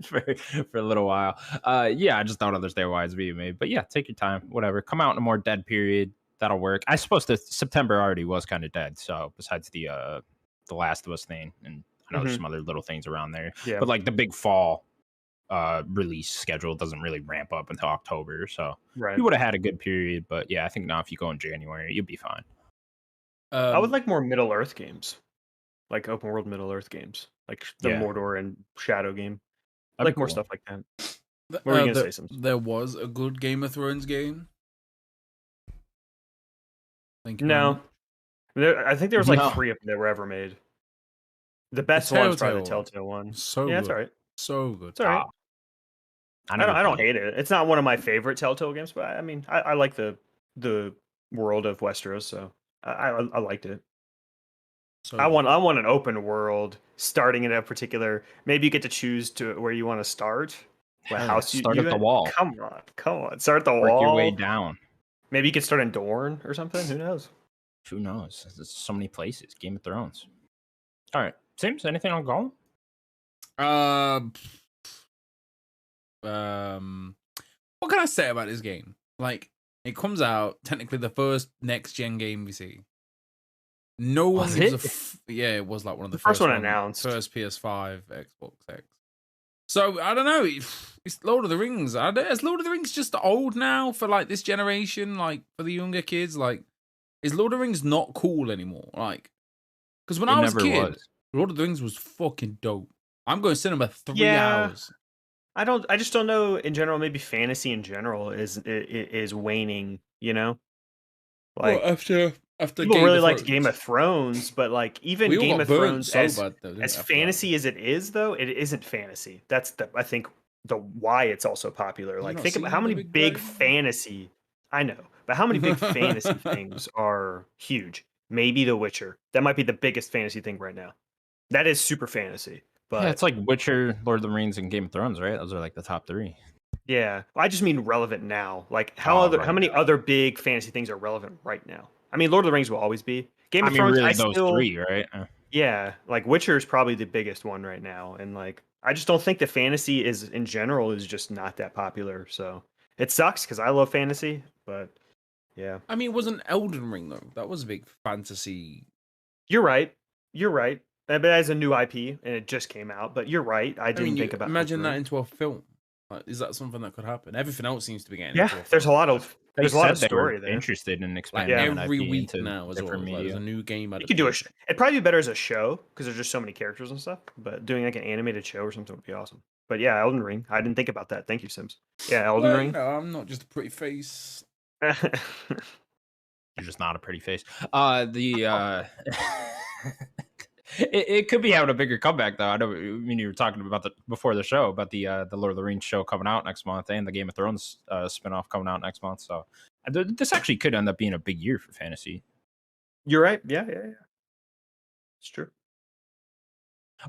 for a little while. I just don't understand why it's being made. But yeah, take your time. Whatever. Come out in a more dead period. That'll work. I suppose that September already was kind of dead. So besides the Last of Us thing, and I know there's some other little things around there. Yeah. But like the big fall release schedule doesn't really ramp up until October. So you would have had a good period. But yeah, I think now if you go in January, you'll be fine. I would like more Middle Earth games. Like open world Middle Earth games, like the Mordor and Shadow game. I like more stuff like that. What were you gonna say? Something? There was a good Game of Thrones game. No, I think there was like 3 of them that were ever made. The best one's probably the Telltale one. That's all right. So good. It's all right. I don't hate it. It's not one of my favorite Telltale games, but I mean, I like the world of Westeros, so I liked it. So I want an open world starting in a particular. Maybe you get to choose to where you want to start. What house you start at the wall? Come on, start at the wall. Work your way down. Maybe you could start in Dorne or something. Who knows? There's so many places. Game of Thrones. All right, Sims. Anything on Gollum? What can I say about this game? Like, it comes out technically the first next gen game we see. No one gives it was like one of the first one announced. First PS5, Xbox X. So I don't know. It's Lord of the Rings. Is Lord of the Rings just old now for like this generation? Like for the younger kids, like is Lord of the Rings not cool anymore? Like because when I was a kid, Lord of the Rings was fucking dope. I'm going to cinema 3 hours. I just don't know. In general, maybe fantasy in general is waning. Like after people really liked Game of Thrones, but like even Game of Thrones as fantasy as it is, though it isn't fantasy. That's I think the why it's also popular. Like think about how many big fantasy I know, but how many big fantasy things are huge? Maybe The Witcher. That might be the biggest fantasy thing right now. That is super fantasy. But it's like Witcher, Lord of the Rings, and Game of Thrones, right? Those are like the top 3. Yeah, I just mean relevant now. Like Oh, how right many now. other big fantasy things are relevant right now? I mean, Lord of the Rings will always be. Game I of mean, Thrones, really, I those still, three, right? yeah, like Witcher is probably the biggest one right now, and like I just don't think that fantasy is in general is just not that popular. So it sucks because I love fantasy, but yeah, I mean, it wasn't Elden Ring though. That was a big fantasy. you're right. You're right. But as a new IP and it just came out, but you're right. I I mean, didn't you think about imagine Elden that Ring. into a film. Like, is that something that could happen? Everything else seems to be getting Yeah, into a there's a film. lot of They there's a lot said of they were story there. interested in Like expanding Yeah. that every IP week into now as well. different Like, there's a media. new game You could do adaptation. it'd probably be better as a show because there's just so many characters and stuff. But doing like an animated show or something would be awesome. But yeah, Elden Ring. I didn't think about that. Thank you, Sims. Yeah, Elden Well, you Ring. know, I'm not just a pretty face. You're just not a pretty face. It could be having a bigger comeback though. I mean, you were talking about before the show about the Lord of the Rings show coming out next month and the Game of Thrones spinoff coming out next month. So this actually could end up being a big year for fantasy. You're right. Yeah. It's true.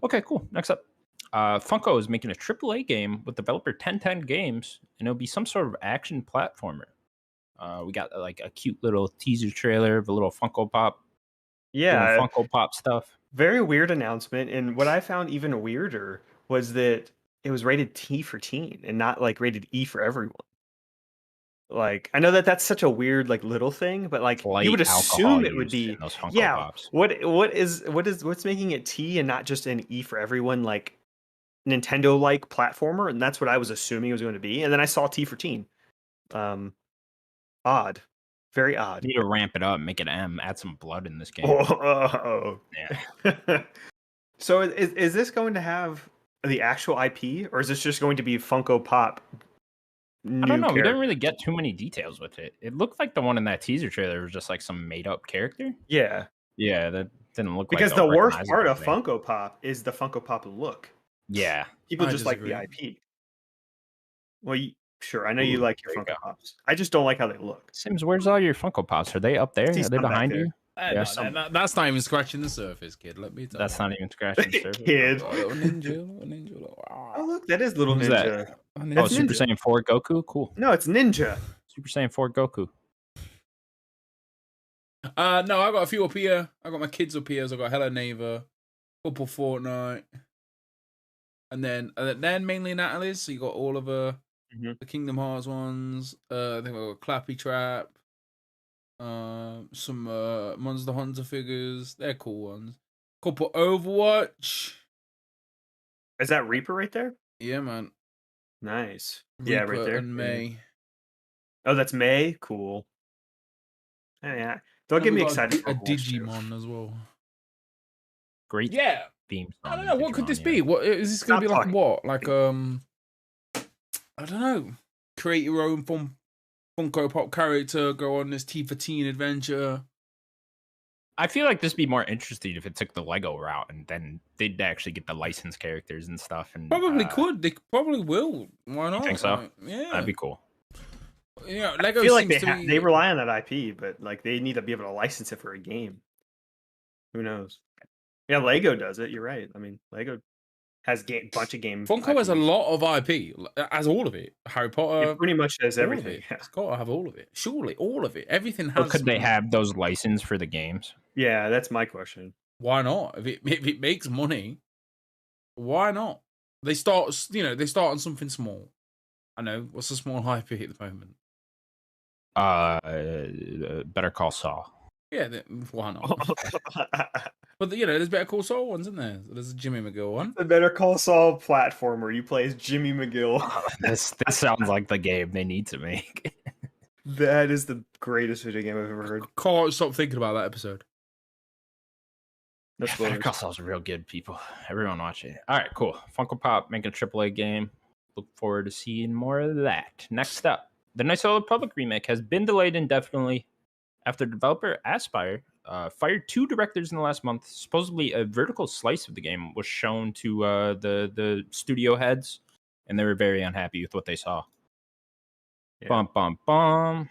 Okay, cool. Next up, Funko is making a AAA game with developer 1010 Games, and it'll be some sort of action platformer. We got like a cute little teaser trailer of a little Funko Pop doing Yeah. Funko Pop stuff. Very weird announcement. And what I found even weirder was that it was rated T for teen and not like rated E for everyone. Like I know that that's such a weird like little thing, but like you Light would alcohol assume it would used in be those Funko yeah. Pops. What's making it T and not just an E for everyone like Nintendo like platformer? And that's what I was assuming it was going to be. And then I saw T for teen. Odd, very odd. Need to ramp it up, make it M, add some blood in this game. Oh. Yeah. So is this going to have the actual IP or is this just going to be Funko Pop? I don't know. We Character? didn't really get too many details with it. It looked like the one in that teaser trailer was just like some made up character. Yeah. Yeah, that didn't look Because like the a worst part recognizable of thing. Funko Pop is the Funko Pop look. Yeah. People I just like the disagree. IP. Well, sure, I know you Ooh, like your there you Funko go. Pops. I just don't like how they look. Sims, where's all your Funko Pops? Are they up there? See Are they some back behind there. you? No, some- that's not even scratching the surface, kid. Let me tell That's you. not even scratching the surface. Kid. Oh, little ninja. Oh, look, that is little Who's ninja. that? Oh, Oh, That's Super Ninja. Saiyan 4 Goku? Cool. No, it's Ninja. Super Saiyan 4 Goku. No, I got a few up here. I got my kids up here. So I got Hello Neighbor, couple Fortnite, and then mainly Natalie's. So you got all of the Kingdom Hearts ones. I think I got Clappy Trap. Some Monster Hunter figures. They're cool ones. Couple Overwatch. Is that Reaper right there? Yeah, man. Nice. Yeah, right Reaper there. and May. Oh, that's May. Cool. Oh, yeah. Don't And get we me got excited for A Overwatch 2. Digimon as well. Great Yeah. theme I song don't in know. What could Digimon, this yeah. be? What is this going to be Stop like? talking. What like I don't know. Create your own Funko Pop character. Go on this T for teen adventure. I feel like this would be more interesting if it took the Lego route and then they'd actually get the licensed characters and stuff. And Probably could. They probably will. Why not? think so? Like, yeah. That'd be cool. Yeah. I Lego feel like seems to be. they rely on that IP, but like they need to be able to license it for a game. Who knows? Yeah, Lego does it. You're right. I mean, Lego has bunch of game. Funko has a IPs. lot of IP. Has all of it. Harry Potter. It pretty much does all of everything. it. Yeah. It's got to have all of it. Surely, all of it. Everything has. But could they something. have those licensed for the games? Yeah, that's my question. Why not? If it makes money, why not? They start on something small. I know what's a small IP at the moment. Better Call Saul. Yeah, why not? But there's Better Call Saul ones, isn't there? There's a Jimmy McGill one. The Better Call Saul platformer. You play as Jimmy McGill. This sounds like the game they need to make. That is the greatest video game I've ever heard. Can't stop thinking about that episode. That's Better what Call Saul's real good, people. Everyone watch it. All right, cool. Funko Pop making a AAA game. Look forward to seeing more of that. Next up, the Knights of the Republic remake has been delayed indefinitely after developer Aspyr fired 2 directors in the last month. Supposedly, a vertical slice of the game was shown to the studio heads, and they were very unhappy with what they saw. Yeah. Bum, bum, bum.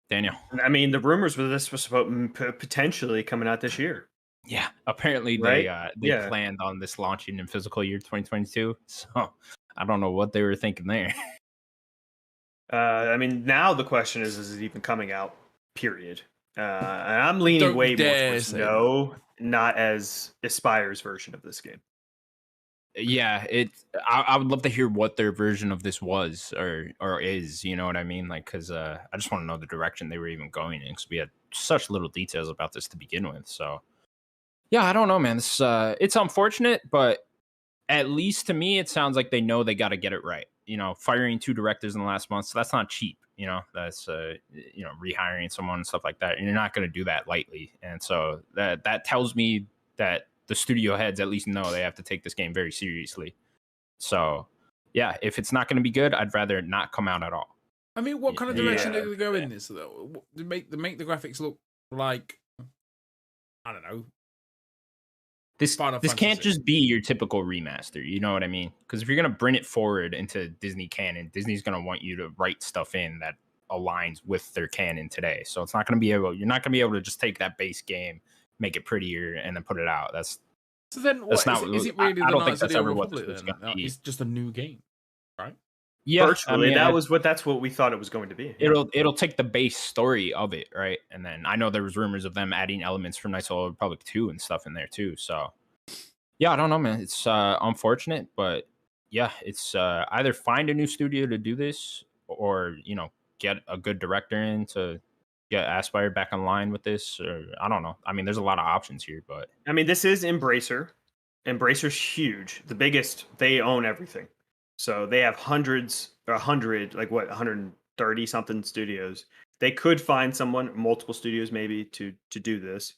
Daniel. I mean, the rumors with this was potentially coming out this year. Yeah, apparently Right? they Yeah. planned on this launching in physical year 2022. So I don't know what they were thinking there. I mean, now the question is it even coming out? Period. And I'm leaning Don't way more dare towards say no, not as Aspire's version of this game. Yeah, I would love to hear what their version of this was or is. You know what I mean? Like, because I just want to know the direction they were even going in. Because we had such little details about this to begin with. So, yeah, I don't know, man. This it's unfortunate, but at least to me, it sounds like they know they got to get it right. You know, firing 2 directors in the last month, so that's not cheap. You know, that's rehiring someone and stuff like that. And you're not going to do that lightly. And so that tells me that the studio heads at least know they have to take this game very seriously. So, yeah, if it's not going to be good, I'd rather it not come out at all. I mean, what kind of direction Yeah. are they go in this though? To make the graphics look like, I don't know. This Final can't Fantasy. just be your typical remaster. You know what I mean? Because if you're gonna bring it forward into Disney canon, Disney's gonna want you to write stuff in that aligns with their canon today. So it's not gonna be able. You're not gonna be able to just take that base game, make it prettier, and then put it out. That's So then, what not. is it really? I The don't think Knights of that's the Old ever what Republic this was then? gonna be. It's just a new game, right? Yeah, Virtually, I mean, that's what we thought it was going to be. it'll take the base story of it, right? And then I know there was rumors of them adding elements from Knights of the Old Republic 2 and stuff in there too. So yeah, I don't know, man. It's unfortunate, but yeah, it's either find a new studio to do this, or get a good director in to get Aspire back online with this, or I don't know. I mean, there's a lot of options here, but I mean, this is Embracer. Embracer's huge, the biggest. They own everything, so they have hundreds, or 100, like what, 130 something studios. They could find someone, multiple studios maybe, to do this.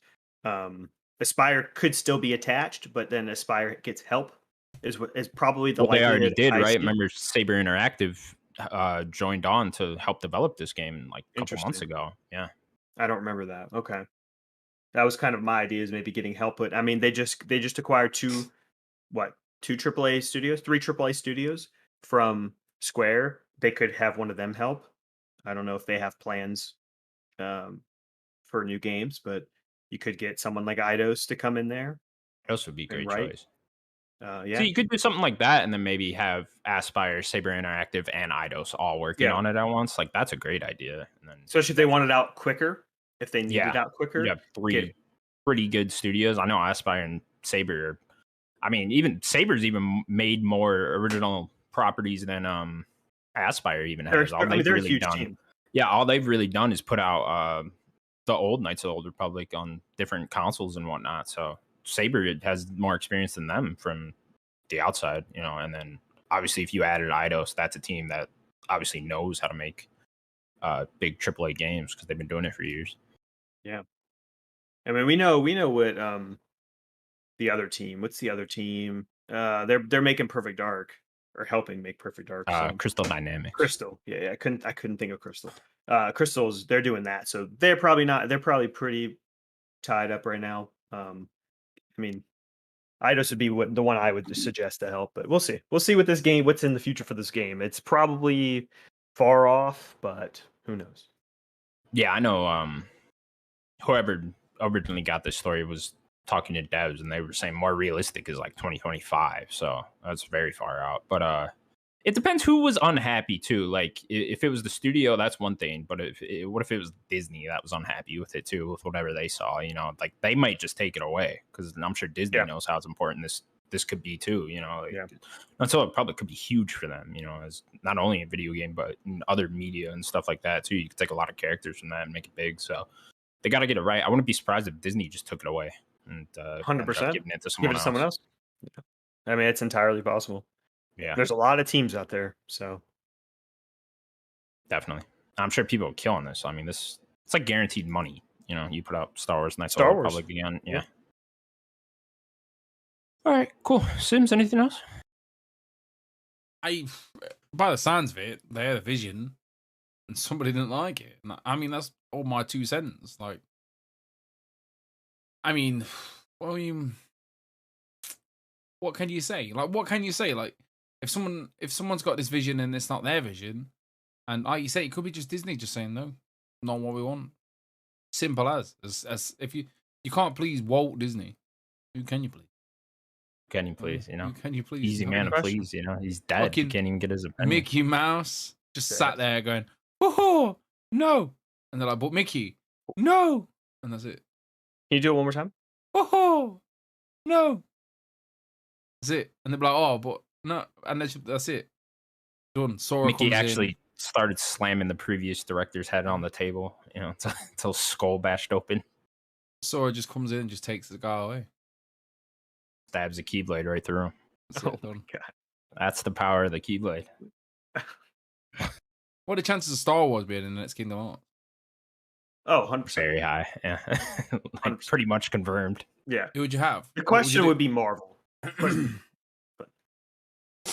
Aspire could still be attached, but then Aspire gets help. Is probably the well, they already likelihood did, I right? see. Remember, Saber Interactive joined on to help develop this game like a couple months Interesting. ago. Yeah. I don't remember that. Okay, that was kind of my idea, is maybe getting help. But I mean, they just acquired two AAA studios, 3 AAA studios from Square. They could have one of them help. I don't know if they have plans for new games, but you could get someone like Eidos to come in there Those would be a and great write. choice. Yeah, So you could do something like that, and then maybe have Aspire, Saber Interactive, and Eidos all working Yeah. on it at once. Like, that's a great idea. And then especially if they want it out quicker, if they need it out quicker. you have 3 pretty good studios. I know Aspire and Saber. I mean, even Saber's even made more original properties than Aspire even has. They're a huge team. Yeah, all they've really done is put out the old Knights of the Old Republic on different consoles and whatnot. So Saber has more experience than them from the outside, and then obviously if you added Eidos, that's a team that obviously knows how to make big AAA games because they've been doing it for years. Yeah. I mean, we know what the other team. What's the other team? They're making Perfect Dark, or helping make Perfect Dark. Crystal Dynamics. Crystal. Yeah, I couldn't think of Crystal. Crystal's, they're doing that, so they're probably pretty tied up right now. I mean, Eidos would be the one I would suggest to help, but we'll see. We'll see with this game, what's in the future for this game. It's probably far off, but who knows? Yeah, I know. Whoever originally got this story was talking to devs, and they were saying more realistic is like 2025. So that's very far out. But it depends who was unhappy too. Like if it was the studio, that's one thing. But what if it was Disney that was unhappy with it too, with whatever they saw? Like they might just take it away, because I'm sure Disney knows how important this could be too. And so it probably could be huge for them. As not only a video game, but in other media and stuff like that too. You could take a lot of characters from that and make it big. So they got to get it right. I wouldn't be surprised if Disney just took it away and 100% giving it to give it to someone else. Yeah. I mean, it's entirely possible. Yeah, there's a lot of teams out there, so definitely. I'm sure people are killing this. I mean, it's like guaranteed money. You put out Star Wars, Knights of the Old Republic again. Yeah. All right, cool. Sims, anything else? By the sounds of it, they had a vision, and somebody didn't like it. I mean, that's all my 2 cents. Like, I mean, what can you say? Like, what can you say? Like, if someone's got this vision and it's not their vision, and like you say, it could be just Disney just saying no, not what we want. Simple as if you can't please Walt Disney, who can you please? Can you please? Who can you please? Easy man to please. He's dead. You can't even get his opinion. Mickey Mouse, just sat there going, "Oh no!" And they're like, "But Mickey, no!" And that's it. Can you do it one more time? Oh no! That's it. And they're like, "Oh, but no!" And that's it. Done. Sora Mickey comes actually in. started slamming the previous director's head on the table, until skull bashed open. Sora just comes in and just takes the guy away. Stabs the Keyblade right through him. That's Oh it. my Done. god. That's the power of the Keyblade. What are the chances of Star Wars being in the next Kingdom Hearts? Oh, 100%. Very high. Yeah. Like 100%. pretty much confirmed. Yeah. Who would you have? The question would be Marvel.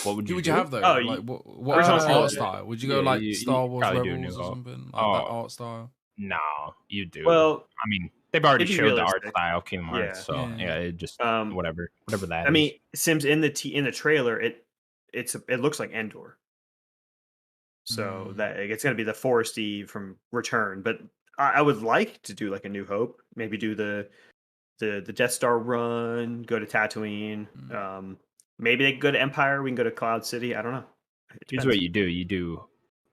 What would Who you would you do? have though? Oh, like what original art trilogy. style? Would you go Yeah, like you Star Wars probably do Rebels New or Hope. something? Like that Oh. art style. No, you do. Well, I mean, they've already it'd be showed the art realistic. style of Kingdom Hearts, Yeah. so Yeah. yeah, it just um, whatever that I is. mean, Sims in the trailer, it looks like Endor. So that it's going to be the foresty from Return, but I would like to do like a New Hope, maybe do the Death Star run, go to Tatooine. Maybe they could go to Empire. We can go to Cloud City. I don't know. Here's what you do: you do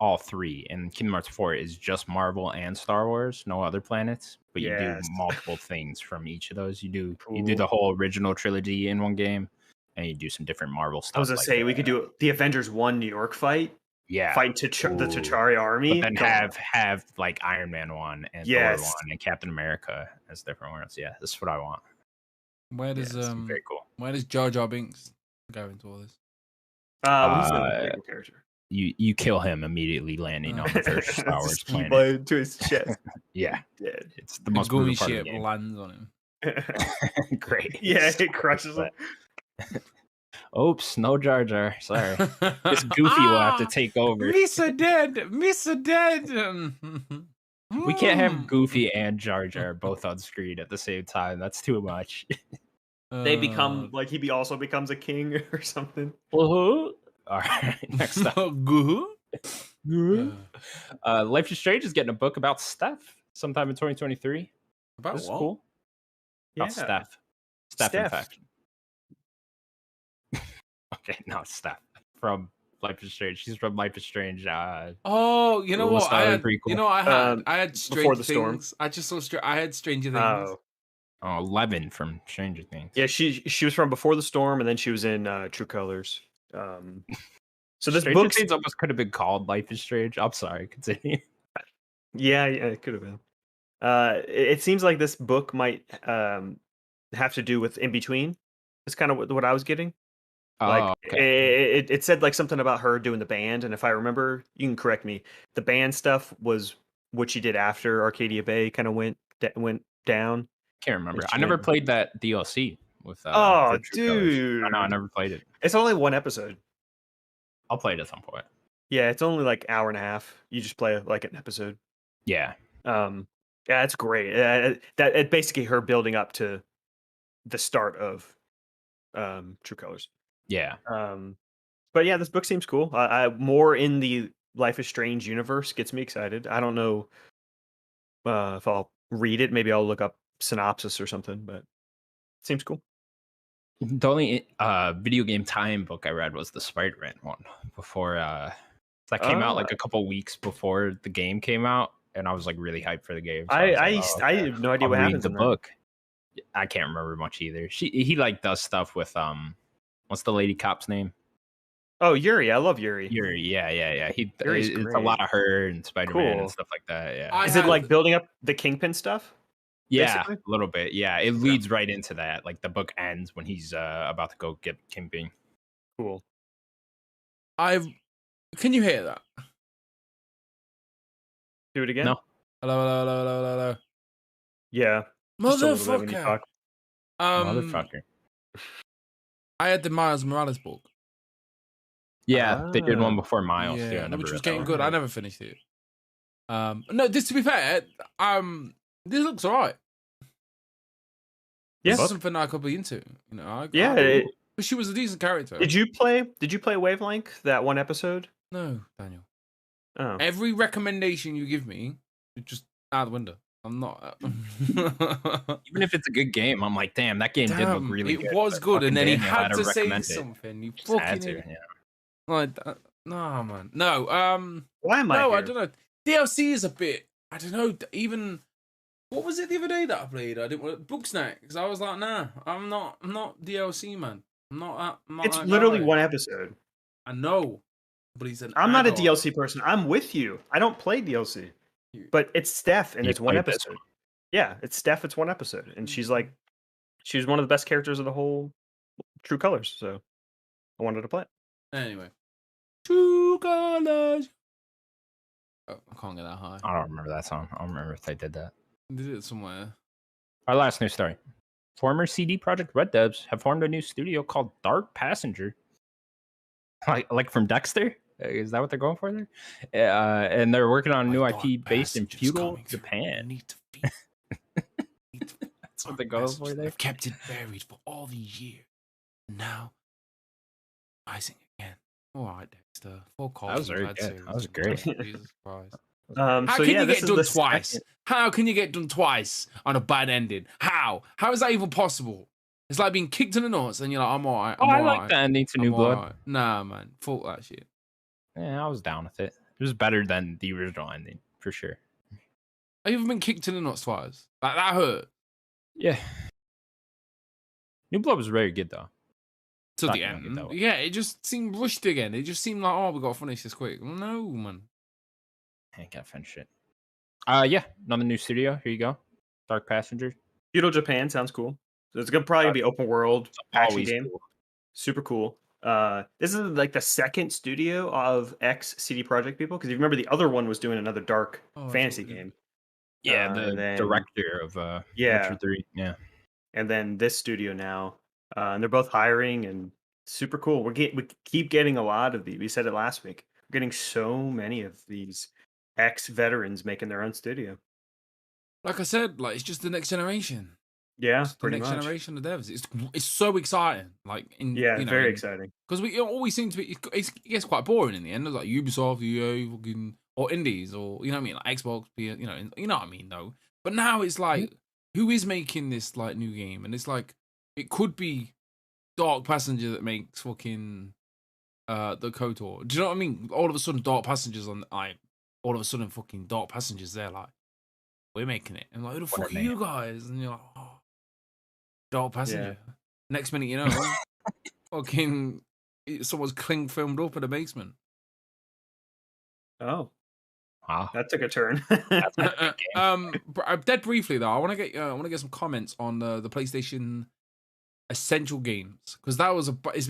all three, and Kingdom Hearts 4 is just Marvel and Star Wars, no other planets. But you do Yes. multiple things from each of those. You do Cool. the whole original trilogy in one game, and you do some different Marvel stuff. I was gonna say we could do the Avengers 1 New York fight. Yeah, Fight the T'Chari army, but then have like Iron Man 1 and Yes. Thor 1 and Captain America as different worlds. Yeah, this is what I want. Where does Yeah, it's very cool. where does Jar Jar Binks go into all this? He's a playable character. You kill him immediately landing on the first Star Wars planet. To his chest. Yeah, Dead. it's the most Gummy brutal part of ship the game. lands on him. Great. Yeah, it crushes him. Oops, no Jar Jar. Sorry. This Goofy will have to take over. Misa dead. Misa dead. We can't have Goofy and Jar Jar both on screen at the same time. That's too much. They become like also becomes a king or something. All right, next up. Life is Strange is getting a book about Steph sometime in 2023. About This is what? cool. About Steph. Steph infection. Okay, no, Steph from Life is Strange. She's from Life is Strange. Oh, you know Little what? Star prequel. You know what I had Stranger Before the Storm. Things. I just saw I had Stranger Things. Oh, 11 from Stranger Things. Yeah, she was from Before the Storm, and then she was in True Colors. So this Stranger book Things almost could have been called Life is Strange. I'm sorry, continue. Yeah, it could have been. It seems like this book might have to do with in between. It's kind of what I was getting. Like it said like something about her doing the band, and if I remember, you can correct me. The band stuff was what she did after Arcadia Bay kind of went down. Can't remember. I never played that DLC with. Oh, for True Colors. dude! I never played it. It's only one episode. I'll play it at some point. Yeah, it's only like hour and a half. You just play like an episode. Yeah. Yeah, it's great. That it basically her building up to the start of True Colors. Yeah. But yeah, this book seems cool. More in the Life is Strange universe gets me excited. I don't know if I'll read it. Maybe I'll look up synopsis or something. But it seems cool. The only video game tie-in book I read was the Spider-Man one before that came out like a couple weeks before the game came out, and I was like really hyped for the game. So I have no idea what happens in the book. I can't remember much either. He like does stuff with what's the lady cop's name? Oh, Yuri. I love Yuri. Yuri, yeah. Yuri's It's a great. lot of her and Spider-Man Cool. and stuff like that. Yeah. Is it like building up the Kingpin stuff? Yeah, basically? a little bit. Yeah, it leads right into that. Like the book ends when he's about to go get Kingpin. Cool. Can you hear that? Do it again. No. Hello. Yeah. Just a little bit when you Motherfucker. talk. Motherfucker. I had the Miles Morales book. Yeah, they did one before Miles. Yeah, too. I never which was read that getting one. good. I never finished it. No, this to be fair, this looks alright. Yeah. This is something I could be into. You know, but she was a decent character. Did you play Wavelength, that one episode? No, Daniel. Oh. Every recommendation you give me, it's just out the window. I'm not. Even if it's a good game, I'm like, damn, that game did look really good. It was but good, and then he fucking Daniel had to say recommend it. something. You Just had fucking to, yeah. like that. No, man. No. Why am I No, here? I don't know. DLC is a bit. I don't know. Even what was it the other day that I played? I didn't want Booksnack because I was like, nah, I'm not DLC, man. I'm not. It's that literally guy. one episode. I know, but he's an. I'm not a adult. DLC person. I'm with you. I don't play DLC, but it's Steph, and You it's one played this episode. Yeah, it's Steph. It's one episode, and she's like, she's one of the best characters of the whole True Colors. So I wanted to play it. Anyway, True Colors. Oh, I can't get that high. I don't remember that song. I don't remember if they did that. They did it somewhere. Our last news story. Former CD Projekt Red devs have formed a new studio called Dark Passenger. Like from Dexter? Is that what they're going for there? And they're working on a new IP based in feudal Japan. Need to feed. That's what they're going for there. I've kept it buried for all these years. Now, rising again. All right, Dexter. Full call. That was very good. That was great. Jesus Christ. How How can you get done twice? How can you get done twice on a bad ending? How? How is that even possible? It's like being kicked in the nuts and you're like, I'm alright. I like the ending to New Blood. Right. Nah, man. Fuck that shit. Yeah, I was down with it. It was better than the original ending, for sure. Have you ever been kicked in the nuts twice? Like, that hurt. Yeah. New Blood was very good, though. To Not the gonna get end. that way. Yeah, it just seemed rushed again. It just seemed like, oh, we got to finish this quick. No, man. I ain't gotta finish it. Yeah, another new studio. Here you go. Dark Passenger. Feudal Japan sounds cool. So it's gonna probably be open world action Always game. cool. Super cool. This is like the second studio of ex CD Projekt people, because you remember the other one was doing another dark fantasy game. Yeah, the then- director of Yeah. Witcher 3. Yeah. And then this studio now, and they're both hiring and super cool. We keep getting a lot of these. We said it last week. We're getting so many of these ex veterans making their own studio. Like I said, like it's just the next generation. Yeah, It's the pretty next much. generation of devs. It's so exciting. Like Yeah, very exciting. Because we always seem to be. It gets quite boring in the end. It's like Ubisoft, EA, fucking, or indies, or you know what I mean, like Xbox, you know what I mean, though. But now it's like, who is making this like new game? And it's like it could be Dark Passenger that makes fucking the KOTOR. Do you know what I mean? All of a sudden, Dark Passengers on all of a sudden, fucking Dark Passengers. They're like, we're making it. And like, who the fuck are you guys? And you're like, oh. Dark Passenger. Yeah. Next minute, you know, fucking someone's cling filmed up in the basement. Oh, Wow. that took a turn. Dead briefly though, I want to get some comments on the PlayStation Essential games, because that was it's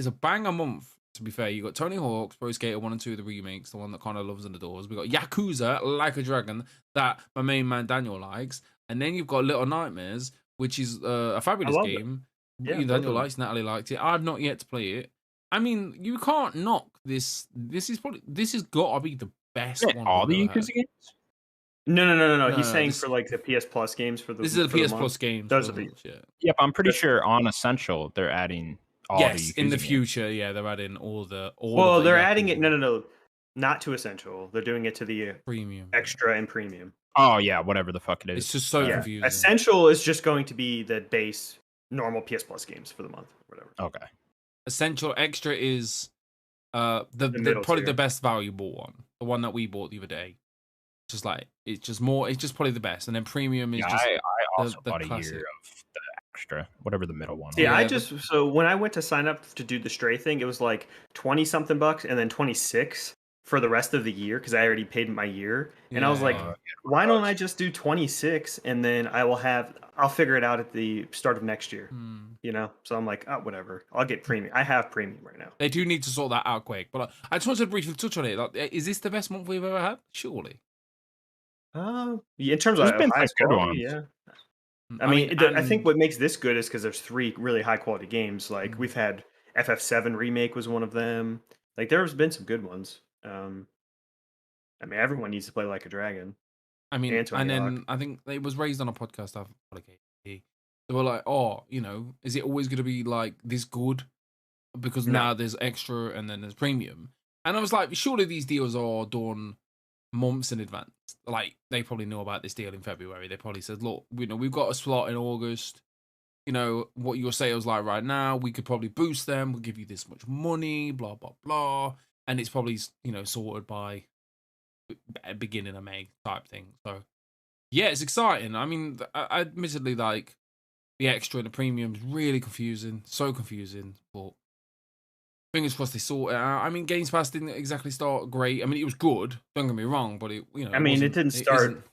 a banger month. To be fair, you got Tony Hawk's Pro Skater 1 and 2, the remakes, the one that kind of loves and adores. We got Yakuza Like a Dragon, that my main man Daniel likes, and then you've got Little Nightmares, which is a fabulous game. Yeah, Daniel likes, Natalie liked it. I've not yet to play it. I mean, you can't knock this. This has got to be the best one. All the we've ever Yakuza had. games? No. He's No, saying this- for like the PS Plus games for the. This is a for the PS month. Plus game. Those for are the the- month, yeah. Yep, I'm pretty That's- sure on Essential they're adding all Yes, the in the Yakuza games. future, yeah, they're adding all the. Well, of the they're adding it. Yakuza No, not to Essential. They're doing it to the premium. extra and premium. Oh yeah, whatever the fuck it is. It's just so Yeah, confusing. Essential is just going to be the base normal PS Plus games for the month, whatever. Okay. Essential Extra is the middle probably tier. the best valuable one, the one that we bought the other day. Just like it's just probably the best, and then premium is Yeah, just I also the bought a classic. year of the extra, whatever the middle one was. Yeah, Yeah, so when I went to sign up to do the Stray thing, it was like 20 something bucks and then 26 for the rest of the year because I already paid my year. And I was like, Yeah. why don't I just do 26 and then I'll figure it out at the start of next year, you know? So I'm like, oh, whatever. I'll get premium. I have premium right now. They do need to sort that out quick. But I just wanted to briefly touch on it. Like, is this the best month we've ever had? Surely. Yeah, in terms of There's been highest some good quality, ones. yeah. I mean, I think and- what makes this good is because there's 3 really high quality games. Like Mm. we've had FF7 remake was one of them. Like there's been some good ones. I mean, everyone needs to play Like a Dragon. I mean, and Tony and then Hawk. I think it was raised on a podcast I've they were like, oh, is it always going to be like this good? Because No. now there's extra and then there's premium. And I was like, surely these deals are done months in advance. Like they probably know about this deal in February. They probably said, look, we've got a slot in August. What your sales like right now, we could probably boost them. We'll give you this much money, blah, blah, blah. and it's probably sorted by beginning of May type thing. So yeah, it's exciting. I mean, I admittedly like the extra and the premium is really confusing, so confusing. But fingers crossed they sort it out. I mean, Games Pass didn't exactly start great. I mean, it was good. Don't get me wrong, but it it didn't start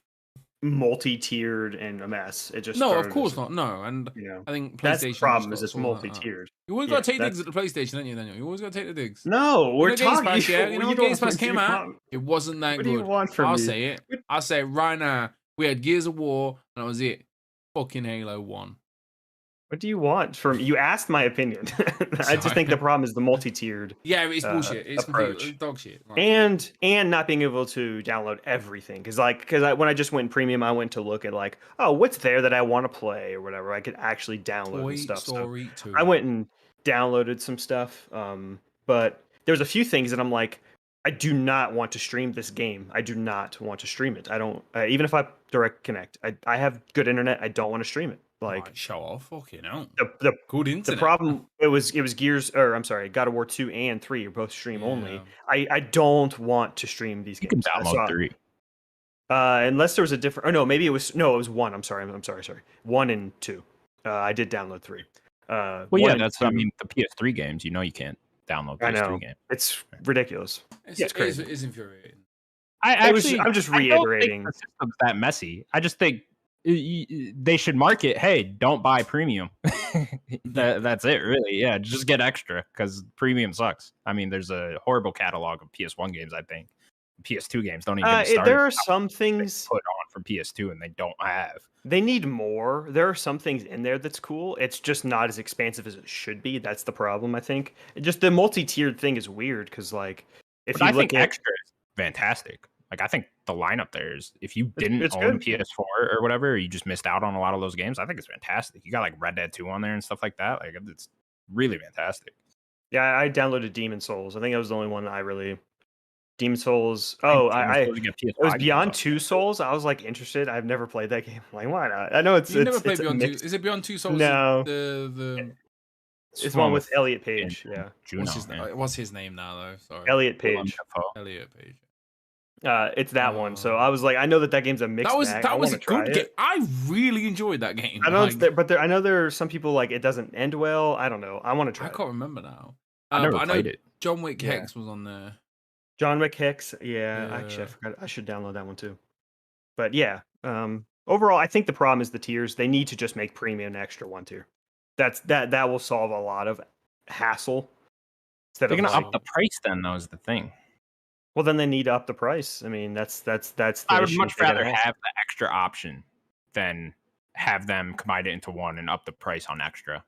multi-tiered and a mess. It just of course not. No, and I think PlayStation that's the problem is it's multi-tiered. You always got to take digs at the PlayStation, don't you? Daniel? You always got to take the digs. No, we're talking. Games Pass, when Games Pass came out, it wasn't that good. What do you want from me? I'll say it right now. We had Gears of War, and that was it. Fucking Halo 1. What do you want from you? Asked my opinion. I just think the problem is the multi-tiered. Yeah, it's bullshit. It's approach. dog shit. Right? And not being able to download everything because when I just went premium, I went to look at what's there that I want to play or whatever. I could actually download stuff. Story 2. I went and downloaded some stuff, but there's a few things that I'm like, I do not want to stream this game. I do not want to stream it. I don't even if I direct connect. I have good internet. I don't want to stream it. Show off, fucking hell. The good internet. The problem it was God of War 2 and 3 are both stream only. I don't want to stream these games. You can download 3. Unless there was a different. Or no, maybe it was 1. I'm sorry. 1 and 2. I did download 3. That's the PS3 games. You can't download PS3 games. It's ridiculous. It's crazy. It's infuriating. I'm just reiterating. I don't think the system's that messy. I just think they should market, hey, don't buy premium. That's it, really. Yeah, just get extra because premium sucks. I mean, there's a horrible catalog of PS1 games. I think PS2 games don't even get started. There are some things put on for PS2 and they don't have. They need more. There are some things in there that's cool. It's just not as expansive as it should be. That's the problem, I think. Just the multi-tiered thing is weird because I think extra is fantastic. I think the lineup there is, if you didn't own PS4 or whatever, or you just missed out on a lot of those games, I think it's fantastic. You got Red Dead 2 on there and stuff like that. It's really fantastic. Yeah, I downloaded Demon Souls. I think that was the only one I really. Demon Souls. It was Beyond Two Souls. I was interested. I've never played that game. Why not? I know it's. You never played Beyond 2. Is it Beyond 2 Souls? No. It's one with Elliot Page. Yeah. What's his name now though? Sorry. Elliot Page. It's that one. So I was I know that game's a mixed bag. That was a good game. I really enjoyed that game. I know, I know there are some people it doesn't end well. I don't know. I want to try. I can't remember now. I never played it. John Wick Hex was on there. John Wick Hex. Yeah, actually, I forgot. I should download that one too. But yeah, overall, I think the problem is the tiers. They need to just make premium an extra one tier. That will solve a lot of hassle. They're going to up the price then, though, is the thing. Well, then they need to up the price. I mean, that's the I would much rather have the extra option than have them combine it into one and up the price on extra.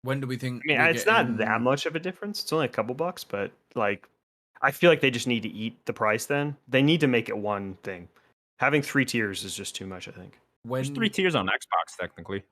When do we think? I mean, it's not that much of a difference. It's only a couple bucks, but I feel like they just need to eat the price. Then they need to make it one thing. Having 3 tiers is just too much, I think. There's 3 tiers on Xbox, technically.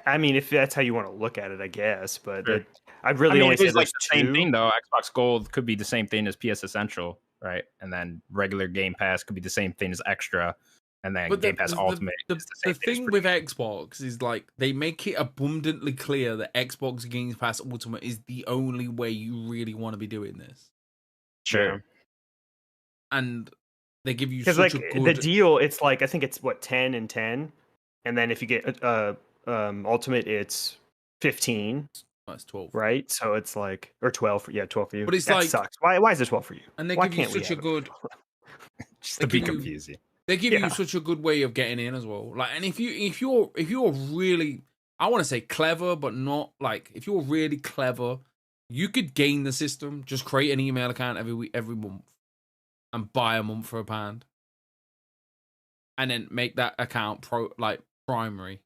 I mean, if that's how you want to look at it, I guess. But sure. I'd really only say the same thing, though. Xbox Gold could be the same thing as PS Essential, right? And then regular Game Pass could be the same thing as Extra. And then Game Pass Ultimate. The thing with Xbox is they make it abundantly clear that Xbox Game Pass Ultimate is the only way you really want to be doing this. Sure. Yeah. And they give you such a good... the deal. It's I think it's 10 and 10, and then if you get Ultimate, it's 15. That's 12, right? So it's or 12 for 12 for you. But it's that sucks. Why is it 12 for you? And they Why give you such a good. Just to be confusing. They give you such a good way of getting in as well. And if you're really, I want to say clever, but not if you're really clever, you could game the system. Just create an email account every month, and buy a month for £1, and then make that account primary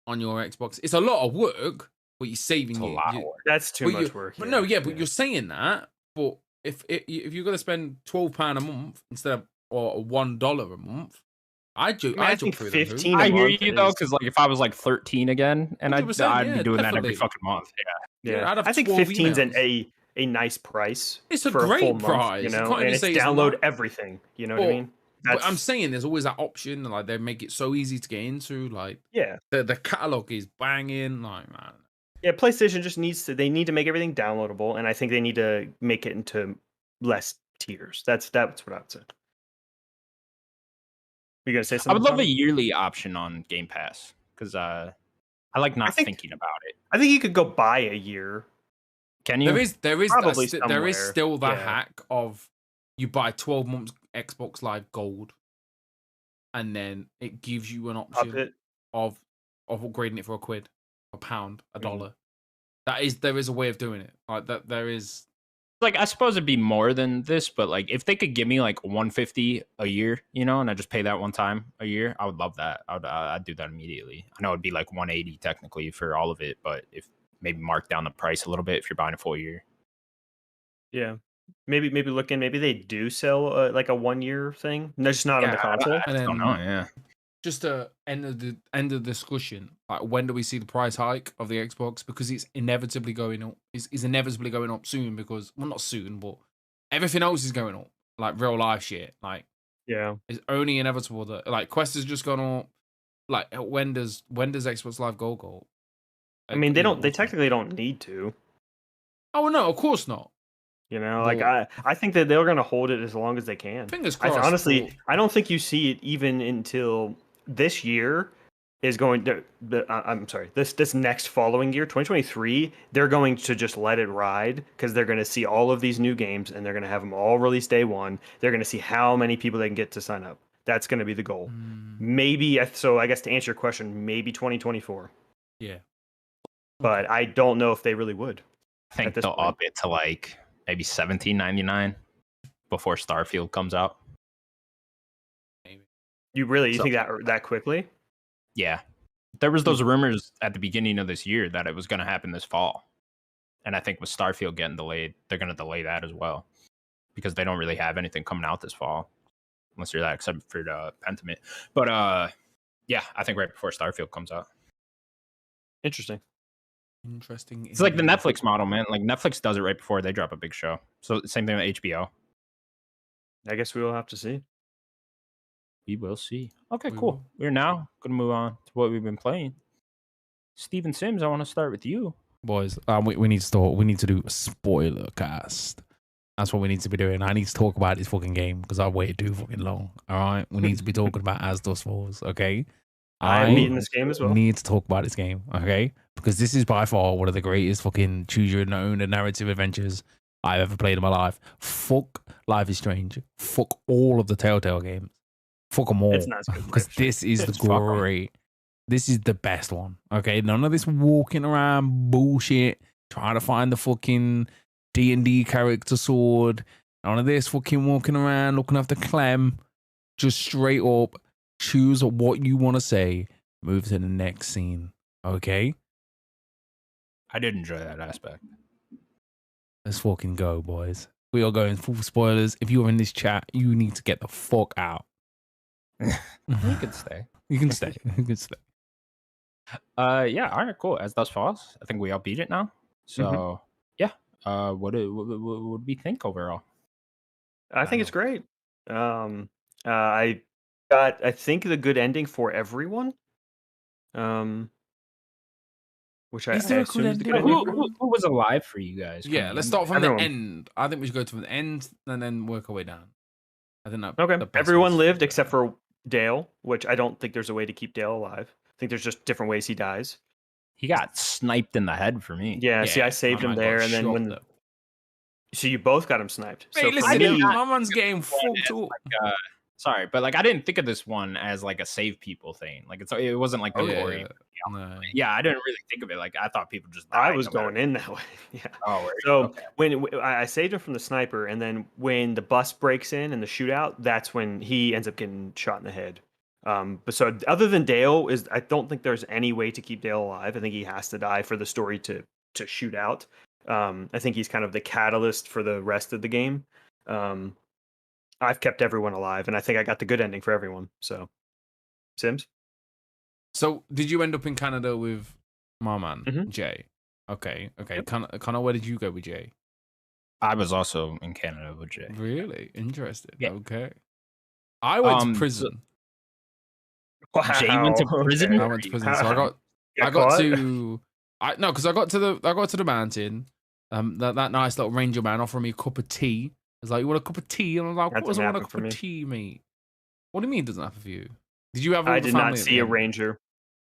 on your Xbox. It's a lot of work, but you're saving a lot of work. That's too much work. But but you're saying that. But if you're gonna spend £12 a month instead of or $1 a month, I think 15. I hear you though, because if I was 13 again, and I'd be doing that every fucking month. Yeah. I think 15's a nice price. It's a for great a full price, month, and it's download everything. You know what I mean? But I'm saying there's always that option. They make it so easy to get into. The catalog is banging. Man, Yeah, PlayStation just needs to. They need to make everything downloadable, and I think they need to make it into less tiers. That's what I would say. You gonna say I would something? love a Tom? yearly option on Game Pass because I like I not think thinking about it. I think you could go buy a year. Can you? There is Probably there is somewhere, still that yeah. hack of you buy 12 months Xbox Live Gold, and then it gives you an option It. of upgrading it for £1, £1, Mm. $1. There is a way of doing it. Like that, there is. Like, I suppose it'd be more than this, but like if they could give me like 150 a year, you know, and I just pay that one time a year, I would love that. I'd do that immediately. I know it'd be like 180 technically for all of it, but if maybe mark down the price a little bit if you're buying a full year. Yeah, maybe maybe they do sell like a 1 year thing. No, just not on the console. I don't know. Yeah. Just to end of the discussion, like when do we see the price hike of the Xbox? Because it's inevitably going up. It's inevitably going up soon because, well, not soon, but everything else is going up. Like real life shit. Like, Yeah, it's only inevitable that like Quest has just gone up. Like when does Xbox Live Gold go up? I mean they technically don't need to. Oh no, of course not. You know, like I think that they're gonna hold it as long as they can. Fingers crossed. Honestly, I don't think you see it even until this year is going to. I'm sorry, this next following year, 2023, they're going to just let it ride because they're going to see all of these new games and they're going to have them all released day one. They're going to see how many people they can get to sign up. That's going to be the goal. Maybe so. I guess to answer your question, maybe 2024. Yeah, but I don't know if they really would. I think they'll up it to like maybe $17.99 before Starfield comes out. Maybe. You think that quickly? Yeah. There was those rumors at the beginning of this year that it was going to happen this fall. And I think with Starfield getting delayed, they're going to delay that as well. Because they don't really have anything coming out this fall. Unless you're that, except for the Pentiment. But yeah, I think right before Starfield comes out. Interesting. It's like the Netflix model, man. Like Netflix does it right before they drop a big show. So same thing with HBO. I guess we will have to see. We will see. Okay, cool. We're now going to move on to what we've been playing. Steven Sims, I want to start with you. Boys, we need to talk. We need to do a spoiler cast. That's what we need to be doing. I need to talk about this fucking game because I waited too fucking long. All right, we need to be talking about As Dusk Falls. Okay, I'm beating this game as well. Need to talk about this game. Okay, because this is by far one of the greatest fucking choose your own narrative adventures I've ever played in my life. Fuck Life is Strange. Fuck all of the Telltale games. Fuck them all. It's not because this is the great. This is the best one. Okay, none of this walking around bullshit trying to find the fucking D&D character sword. None of this fucking walking around looking after Clem. Just straight up choose what you want to say. Move to the next scene. Okay. I did enjoy that aspect. Let's fucking go, boys. We are going full spoilers. If you're in this chat, you need to get the fuck out. You can stay. You can stay. You can stay. Yeah, all right, cool. As Dusk Falls, I think we all beat it now. So yeah. What would we think overall? I think it's great. I got think the good ending for everyone. Which I assume is the good ending. Who was alive for you guys? Yeah, let's start from the end. I think we should go to the end and then work our way down. I think that okay. Everyone lived except for Dale, which I don't think there's a way to keep Dale alive. I think there's just different ways he dies. He got sniped in the head for me. Yeah, see, I saved him there, and then so you both got him sniped. Hey, so listen, my man's getting fucked up. Sorry, but like I didn't think of this one as like a save people thing. Like it wasn't like the glory. No. Yeah, I didn't really think of it. Like I thought people just died. I was going in that way. Yeah. Oh, so when I saved him from the sniper, and then when the bus breaks in and the shootout, that's when he ends up getting shot in the head. But so other than Dale, I don't think there's any way to keep Dale alive. I think he has to die for the story to shoot out. I think he's kind of the catalyst for the rest of the game. I've kept everyone alive, and I think I got the good ending for everyone. So, Sims. So, did you end up in Canada with my man Jay? Okay. Yep. Connor, where did you go with Jay? I was also in Canada with Jay. Really interested. Yeah. Okay. I went to prison. Wow. Jay went to prison. I went to prison, so I got to No, because I got to the mountain. That nice little ranger man offered me a cup of tea. He was like, "You want a cup of tea?" And I was like, That "What does didn't I want a happen cup for of me. tea, mate?" What do you mean it doesn't happen for you? Did you have all I the did family not at see the a end? ranger.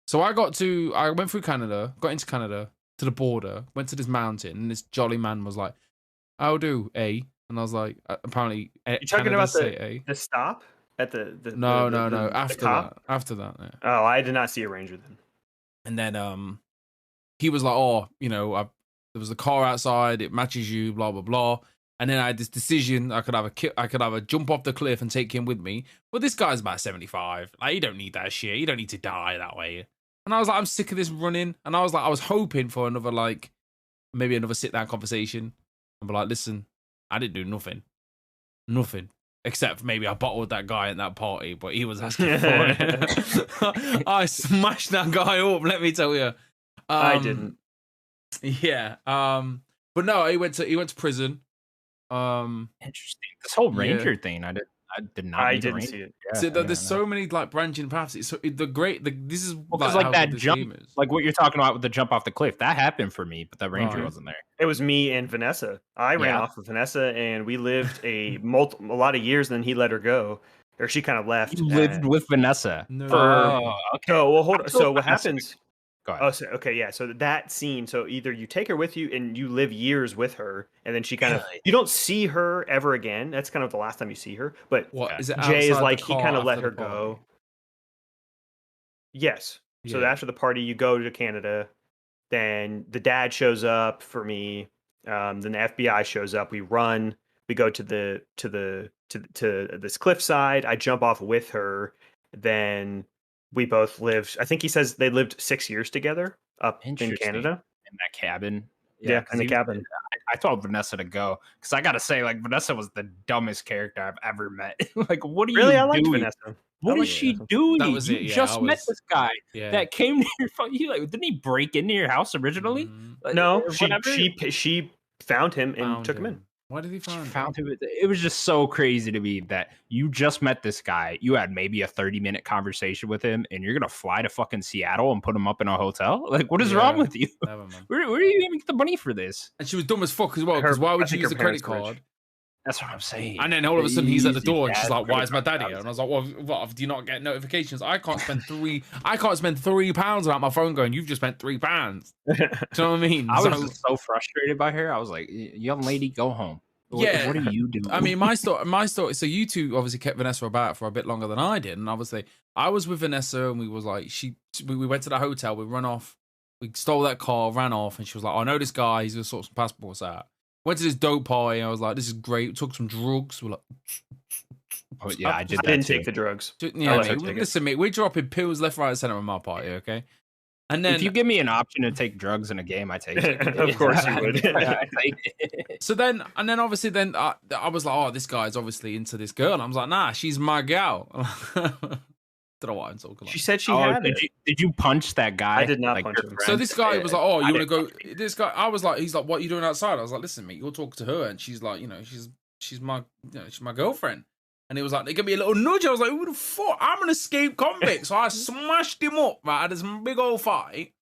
So I went through Canada, got into Canada, to the border, went to this mountain, and this jolly man was like, "How do, A?" And I was like, apparently, You talking Canada about say A. the stop at No. the After cop? that, yeah. Oh, I did not see a ranger then. And then he was like, "Oh, there was a car outside. It matches you, blah blah blah." And then I had this decision: I could either jump off the cliff and take him with me, but this guy's about 75. Like, you don't need that shit. You don't need to die that way. And I was like, I'm sick of this running. And I was hoping for another maybe another sit down conversation, and be like, listen, I didn't do nothing. Except maybe I bottled that guy at that party, but he was asking for it. I smashed that guy up, let me tell you. I didn't. Yeah. But no, he went to prison. Interesting. This whole ranger thing, I did not. I didn't see it. Yeah, so there's so many branching paths. This is because that jump, like what you're talking about with the jump off the cliff, that happened for me, but that ranger wasn't there. It was me and Vanessa. I ran off with Vanessa, and we lived a lot of years. And then he let her go, or she kind of left. You lived with Vanessa. No. Okay. Oh well, hold on. So what happens? Go ahead. Oh, so, okay, yeah. So that scene. So either you take her with you, and you live years with her, and then she kind of you don't see her ever again. That's kind of the last time you see her. But what is it? Jay is like he kind of let her go. Yes. Yeah. So after the party, you go to Canada. Then the dad shows up for me. Then the FBI shows up. We run. We go to this cliffside. I jump off with her. Then we both lived. I think he says they lived 6 years together up in Canada. In that cabin. Yeah, in the cabin. I told Vanessa to go because I gotta say, like, Vanessa was the dummest character I've ever met. Like, what are you doing? I liked Vanessa. What is she doing? That was you it, yeah, just met this guy that came to your phone. Didn't he break into your house originally? No, she found him and took him in. Why did he found him? It was just so crazy to me that you just met this guy. You had maybe a 30-minute conversation with him, and you're gonna fly to fucking Seattle and put him up in a hotel? Like, what is wrong with you? Where are you gonna get the money for this? And she was dumb as fuck as well. Because why would you use a credit card? That's what I'm saying. And then all of a sudden he's at the door, and she's like, "Why is my daddy here?" And I was like, "Well, what? Do you not get notifications? I can't spend £3 without my phone going. You've just spent £3. Do you know what I mean?" I was just so frustrated by her. I was like, "Young lady, go home." What are you doing? I mean, my story. So you two obviously kept Vanessa about for a bit longer than I did, and obviously I was with Vanessa, and we was like, we went to the hotel, we run off, we stole that car, ran off, and she was like, "I know this guy, he's gonna sort some passports out." Went to this dope party, and I was like, "This is great." We took some drugs. We're like, oh, yeah, I didn't take the drugs. Yeah, mate, listen, mate, we're dropping pills left, right, and center in my party, okay? And then, if you give me an option to take drugs in a game, I take it. Of course you would. I take it. So then, obviously, I was like, "Oh, this guy's obviously into this girl." And I was like, "Nah, she's my gal." Don't know what I'm talking about. She said she had it. Did you punch that guy? I did not punch him. So this guy was like, "Oh, you want to go?" This guy, I was like, he's like, "What are you doing outside?" I was like, "Listen, mate, you'll talk to her," and she's like, she's my girlfriend. And he was like, "They give me a little nudge." I was like, "Who the fuck? I'm an escaped convict." So I smashed him up. Right, I had this big old fight,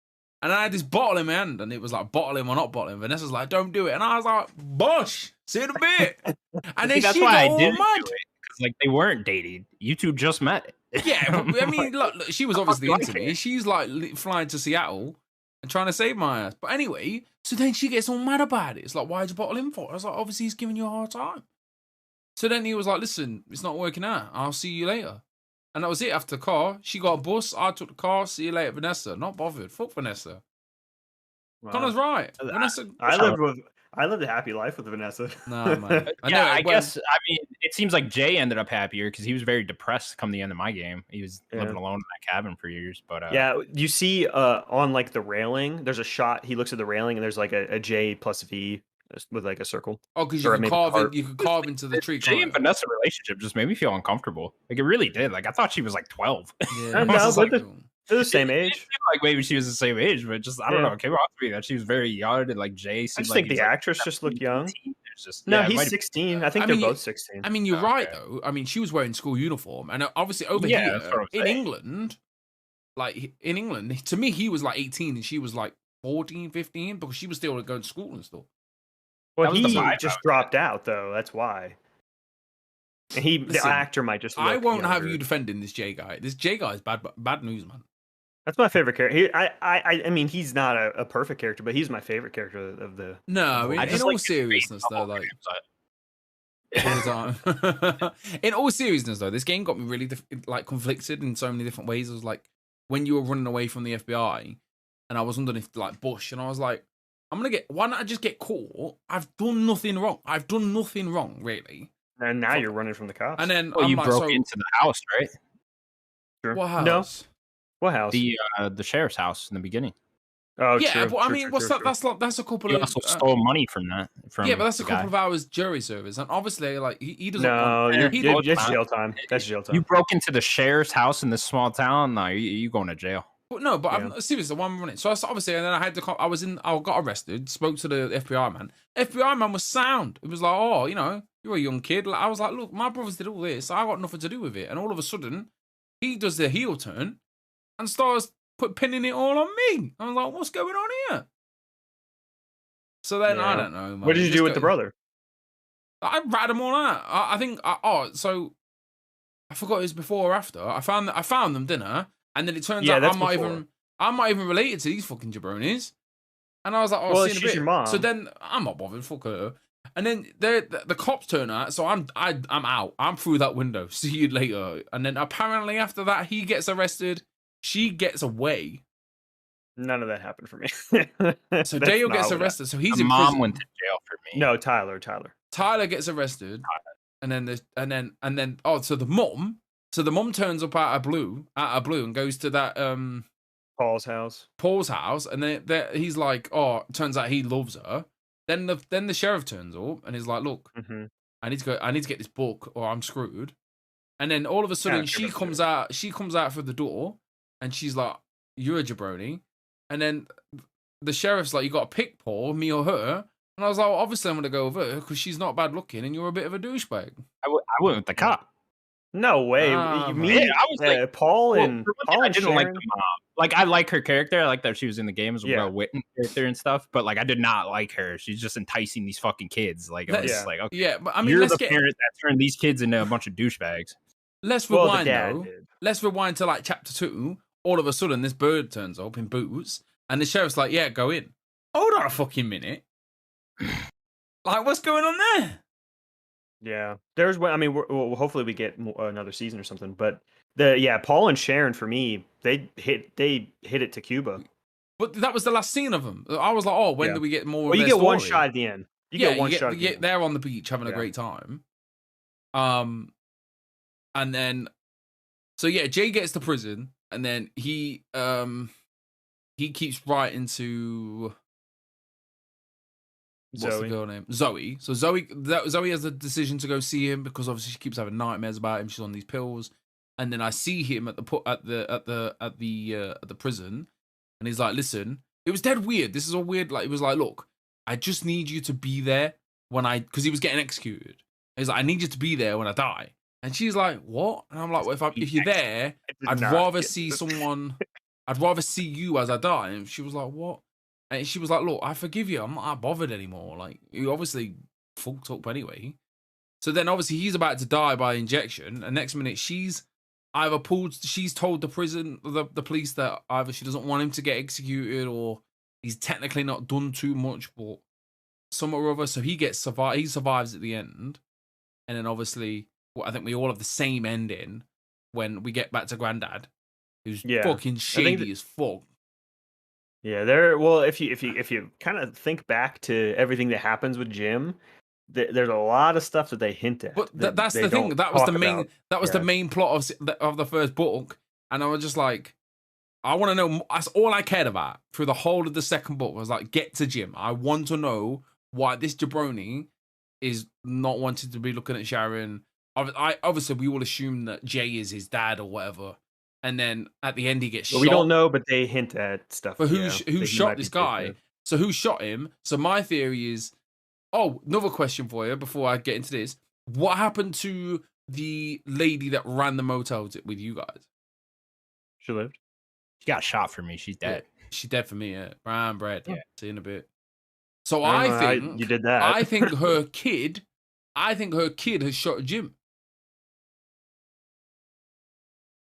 and I had this bottle in my hand, and it was like, bottle him or not bottle him. Vanessa's like, "Don't do it," and I was like, "Bosh, see you in a bit." And then she got all mad. Like, they weren't dating. You two just met. Yeah, but, I mean, look, she was obviously into me. She's like flying to Seattle and trying to save my ass. But anyway, so then she gets all mad about it. It's like, "Why'd you bottle him for?" I was like, "Obviously he's giving you a hard time." So then he was like, "Listen, it's not working out. I'll see you later." And that was it. After the car, she got a bus. I took the car. See you later, Vanessa. Not bothered. Fuck Vanessa. Wow. Connor's right. Vanessa. I lived a happy life with Vanessa. No, man. I guess. I mean, it seems like Jay ended up happier because he was very depressed come the end of my game. He was living alone in that cabin for years. But yeah, you see on like the railing, there's a shot. He looks at the railing, and there's like a J plus V with like a circle. Oh, because you could carve into the tree. Jay and Vanessa relationship just made me feel uncomfortable. Like, it really did. Like, I thought she was like 12. Yeah, they're the same age. Like, maybe she was the same age, but just I don't know. It came off to me that she was very young, and like Jay. I just think the actress just looked young. He's 16. I think they're both 16. I mean, you're right though. I mean, she was wearing school uniform, and obviously over here in England, to me, he was like 18 and she was like 14, 15, because she was still going to school and stuff. Well, That was he the vibe just out dropped out though. That's why. And the Listen, actor might just. I Look won't have younger. you defending this Jay guy. This Jay guy is bad news, man. That's my favorite character. I mean, he's not a perfect character, but he's my favorite character of the. No, I in just all like his face seriousness, the though, whole like game, so all the time. In all seriousness, though, this game got me really like conflicted in so many different ways. It was like when you were running away from the FBI, and I was underneath like bush, and I was like, why not I just get caught? I've done nothing wrong. I've done nothing wrong, really. And now you're running from the cops. And then Well, I'm you like, broke so into the house, right? Sure. what No. house? What house? The sheriff's house in the beginning. Oh, Yeah, true, but I true, mean, true, what's true, that? true. That's a couple You of also stole money from that. From yeah, but that's a the couple guy. of hours jury service, and obviously, like he doesn't. No, He that's jail time. That's jail time. You broke into the sheriff's house in this small town. No, you going to jail. But no, but Yeah. I'm seriously, one running. So obviously, and then I had to. I got arrested. Spoke to the FBI man. FBI man was sound. It was like, oh, you're a young kid. Like, I was like, look, my brothers did all this. I got nothing to do with it. And all of a sudden, he does the heel turn and starts pinning it all on me. I was like, what's going on here? So then I don't know. Man. What did you do with the brother? I ratted them all out. I think. So I forgot it was before or after. I found them, didn't I? And then it turns out I'm not even related to these fucking jabronis. And I was like, oh, well, see in a she's bit. your mom. So then I'm not bothered. Fuck her. And then the cops turn out. So I'm out. I'm through that window. See you later. And then apparently after that, he gets arrested. She gets away. None of that happened for me. So Dale gets arrested. So he's The in mom prison. went to jail for me. No, Tyler. Tyler gets arrested. And then so the mom turns up out of blue and goes to that Paul's house, and then he's like, oh, it turns out he loves her. Then the sheriff turns up and he's like, look, I need to get this book or I'm screwed. And then all of a sudden she comes out through the door and she's like, you're a jabroni. And then the sheriff's like, you got to pick Paul, me or her. And I was like, well, obviously I'm going to go with her because she's not bad looking and you're a bit of a douchebag. I went with the cop. No way. Ah, You man. mean I was like, Paul Well, and for one Paul thing, I and didn't like Sharon? the mom. Like, I like her character. I like that she was in the game as a Yeah. well-written character and stuff. But like, I did not like her. She's just enticing these fucking kids. Like, I was just like, okay, Yeah, but I mean, you're let's the get parent that turned these kids into a bunch of douchebags. let's Well, the rewind dad though. did. Let's rewind to like chapter 2. All of a sudden, this bird turns up in boots, and the sheriff's like, "Yeah, go in." Hold on a fucking minute. Like, what's going on there? Yeah, there's. I mean, well, hopefully we get another season or something. But Paul and Sharon for me, they hit it to Cuba. But that was the last scene of them. I was like, "Oh, when do we get more?" Well, of you their get one story? shot at the end. You get one shot. At the end. They're on the beach having a great time. And then, so yeah, Jay gets to prison, and then he keeps writing to what's the girl name? Zoe. So Zoe has the decision to go see him because obviously she keeps having nightmares about him. She's on these pills, and then I see him at the prison, and he's like, "Listen, it was dead weird. This is all weird. Like, it was like, look, I just need you to be there because he was getting executed. He's like, I need you to be there when I die." And she's like, "What?" And I'm like, "Well, if you're there, I'd rather see someone. I'd rather see you as I die." And she was like, "What?" And she was like, "Look, I forgive you. I'm not bothered anymore. Like, you obviously fucked up anyway." So then obviously he's about to die by injection. And next minute she's told the prison, the police that either she doesn't want him to get executed or he's technically not done too much, but some or other. So he survives at the end. And then obviously, I think we all have the same ending when we get back to Granddad, who's fucking shady as fuck. Yeah, if you kind of think back to everything that happens with Jim, there's a lot of stuff that they hint at. But that's the thing. That was the main. That was the main plot of the first book, and I was just like, I want to know. That's all I cared about through the whole of the second book. Was like, get to Jim. I want to know why this jabroni is not wanting to be looking at Sharon. Obviously we all assume that Jay is his dad or whatever, and then at the end he gets shot. We don't know, but they hint at stuff. But who shot this guy? So who shot him? So my theory is, another question for you before I get into this: what happened to the lady that ran the motel with you guys? She lived. She got shot for me. She's dead. She dead for me. Yeah, brown bread. Yeah. See you in a bit. So I don't know how I think you did that. I think her kid has shot Jim.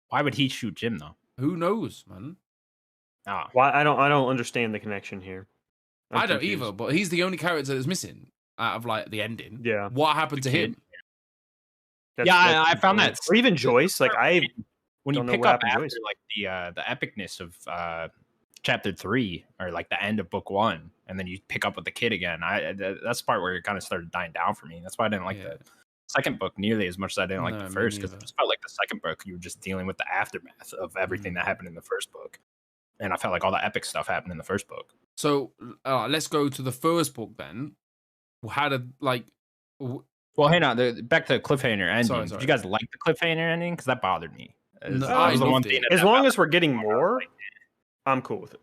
Why would he shoot Jim though? Who knows, man? Oh, Why I don't understand the connection here. I'm I don't confused. either. But he's the only character that's missing out of like the ending. Yeah. What happened to kid. him? Yeah, I found that or even Joyce. Like when you don't know pick what up happened to after Joyce. like the epicness of chapter 3 or like the end of book 1, and then you pick up with the kid again. That's the part where it kind of started dying down for me. That's why I didn't like the second book nearly as much as I didn't like the first, because it just felt like the second book you were just dealing with the aftermath of everything that happened in the first book, and I felt like all the epic stuff happened in the first book. So let's go to the first book then. How did like? Well, hang on. Back to the cliffhanger ending. Sorry. Did you guys like the cliffhanger ending? Because that bothered me. No, That was the I one loved thing it. As long as we're getting more, I'm cool with it.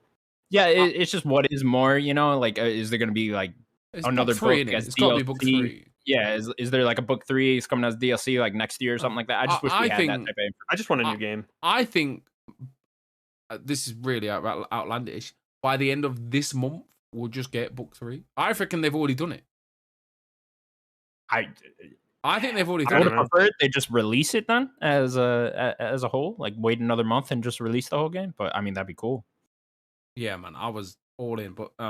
Yeah, it's just what is more, you know? Like, is there going to be like It's another book 3, book innit? as It's got to be book DLC? 3. Yeah, is there like a book 3 is coming as DLC like next year or something like that? I just wish we had that type of information. I just want a new game. I think this is really outlandish. By the end of this month, we'll just get book 3. I reckon they've already done it. I think they've already I done would it. have preferred they just release it then as a whole, like wait another month and just release the whole game. But I mean, that'd be cool. Yeah, man, I was all in. But the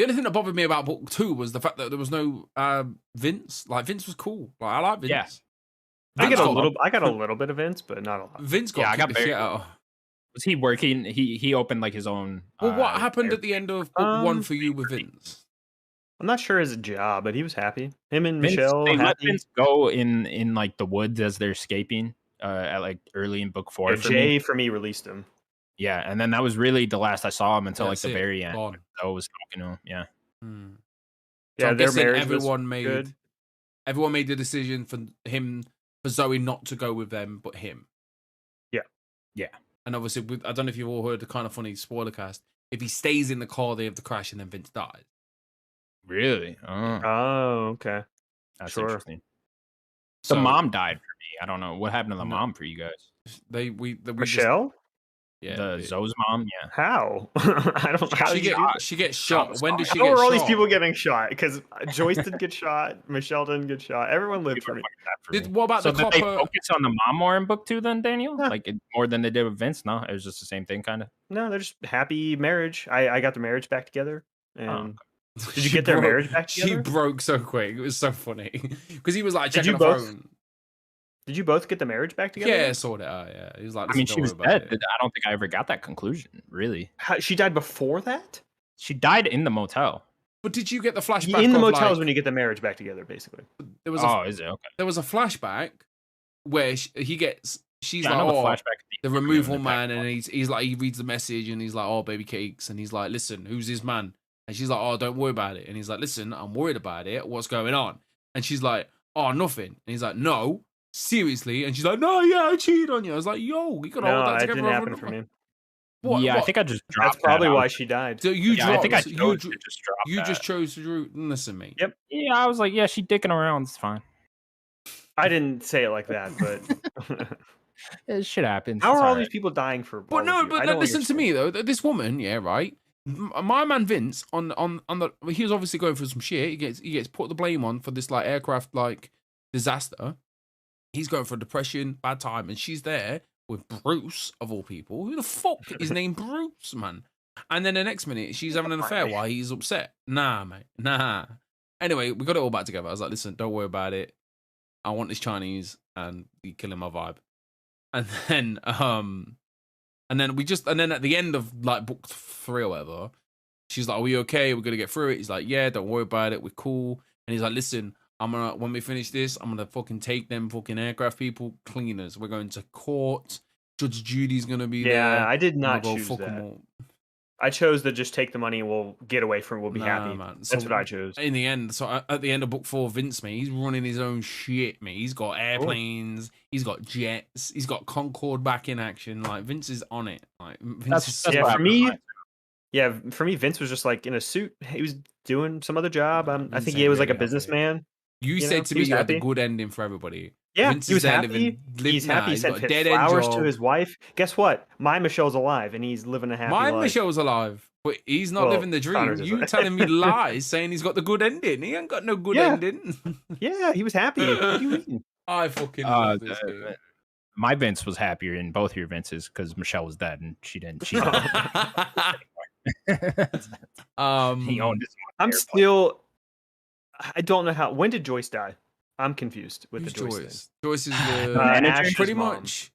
only thing that bothered me about book 2 was the fact that there was no Vince. Like Vince was cool. Like I like Vince. Yeah. I got a little bit of Vince, but not a lot. Vince got I got the very shit out. Was he working? He opened like his own. Well, what happened at the end of book 1 for you with Vince? I'm not sure his job, but he was happy. Him and Vince, Michelle. they let happy. Vince go in like the woods as they're escaping. At like early in book 4. Yeah, Jay for me released him. Yeah, and then that was really the last I saw him until like the very end. Gone. I was talking to him. Yeah. So Yeah, I'm their guessing marriage everyone was made good. everyone made the decision for Zoe not to go with them, but him. Yeah. Yeah. And obviously, I don't know if you've all heard the kind of funny spoiler cast. If he stays in the car, they have the crash, and then Vince dies. Really? Oh, okay. That's Sure. interesting. So, The mom died for me. I don't know what happened to the mom for you guys. we Michelle? The Zoe's mom. Yeah. How? I don't. How she gets shot. When did she How get are all shot? these people getting shot? Because Joyce didn't get shot. Michelle didn't get shot. Everyone lived for me. What about So the did they copper? focus on the mom more in book 2 then, Daniel? Huh. Like more than they did with Vince? No, it was just the same thing, kind of. No, they're just happy marriage. I got the marriage back together. And did you She get their broke- marriage back She together? broke so quick. It was so funny because he was like Did checking you the both phone. Did you both get the marriage back together? Yeah, sort it out. Yeah, he was like, I mean, "Listen, she don't was worry about dead. it." I don't think I ever got that conclusion, really. She died before that? She died in the motel. But did you get the flashback? In the of, motels like, when you get the marriage back together, basically. there was Is it? Okay. there was a flashback where she's Yeah, I like, know the oh, flashback. the beginning removal when they're back man, and he's like, he reads the message and he's like, oh, baby cakes, and he's like, listen, who's his man? And she's like, oh, don't worry about it. And he's like, listen, I'm worried about it. What's going on? And she's like, oh, nothing. And he's like, no, seriously. And she's like, no, yeah, I cheated on you. I was like, yo, you gotta No, hold that it together. didn't happen for me. I think I just dropped. That's probably that. why she died. So you Yeah, I think I dropped. chose to just drop You that. just chose to listen, mate. Yep. Yeah, I was like, yeah, she dicking around. It's fine. I didn't say it like that, but Shit happens. how It's are all alright. these people dying for? But no, but listen to me though. This woman, yeah, right. My man Vince on the he was obviously going through some shit. He gets put the blame on for this like aircraft like disaster. He's going for depression, bad time, and she's there with Bruce of all people. Who the fuck is named Bruce, man? And then the next minute she's having an affair while he's upset. Nah, mate, nah. Anyway, we got it all back together. I was like, listen, don't worry about it. I want this Chinese, and you're killing my vibe. And then and then at the end of like book 3 or whatever, she's like, are we okay? We're gonna get through it. He's like, yeah, don't worry about it. We're cool. And he's like, listen, when we finish this, I'm gonna fucking take them fucking aircraft people, cleaners. We're going to court. Judge Judy's gonna be there. Yeah, I did not Go choose fuck 'em that. all. I chose to just take the money and we'll get away from it. We'll be happy. Man. That's what I chose. In the end, so at the end of book 4, Vince, mate, he's running his own shit, mate. He's got airplanes, he's got jets, he's got Concorde back in action. Like Vince is on it. Like Vince is That's Yeah, what for I me, realized. yeah, for me, Vince was just like in a suit. He was doing some other job. I Vince think ain't he was like a really happy. businessman. You said to me you had the good ending for everybody. Yeah, Vince he was is there happy. He's nah, happy. He he's sent got a dead-end flowers to job. his wife. Guess what? My Michelle's alive, and he's living a happy My life. Michelle's alive, but he's not Well, living the dream. Connor's You isn't. telling me lies, saying he's got the good ending. He ain't got no good ending. Yeah, he was happy. What do you mean? I fucking love this game. My Vince was happier in both your Vinces because Michelle was dead and she didn't. He owned his I'm still. I don't know how. When did Joyce die? I'm confused with Who's the Joyce. Joyce? Joyce is the Ash's pretty mom. much.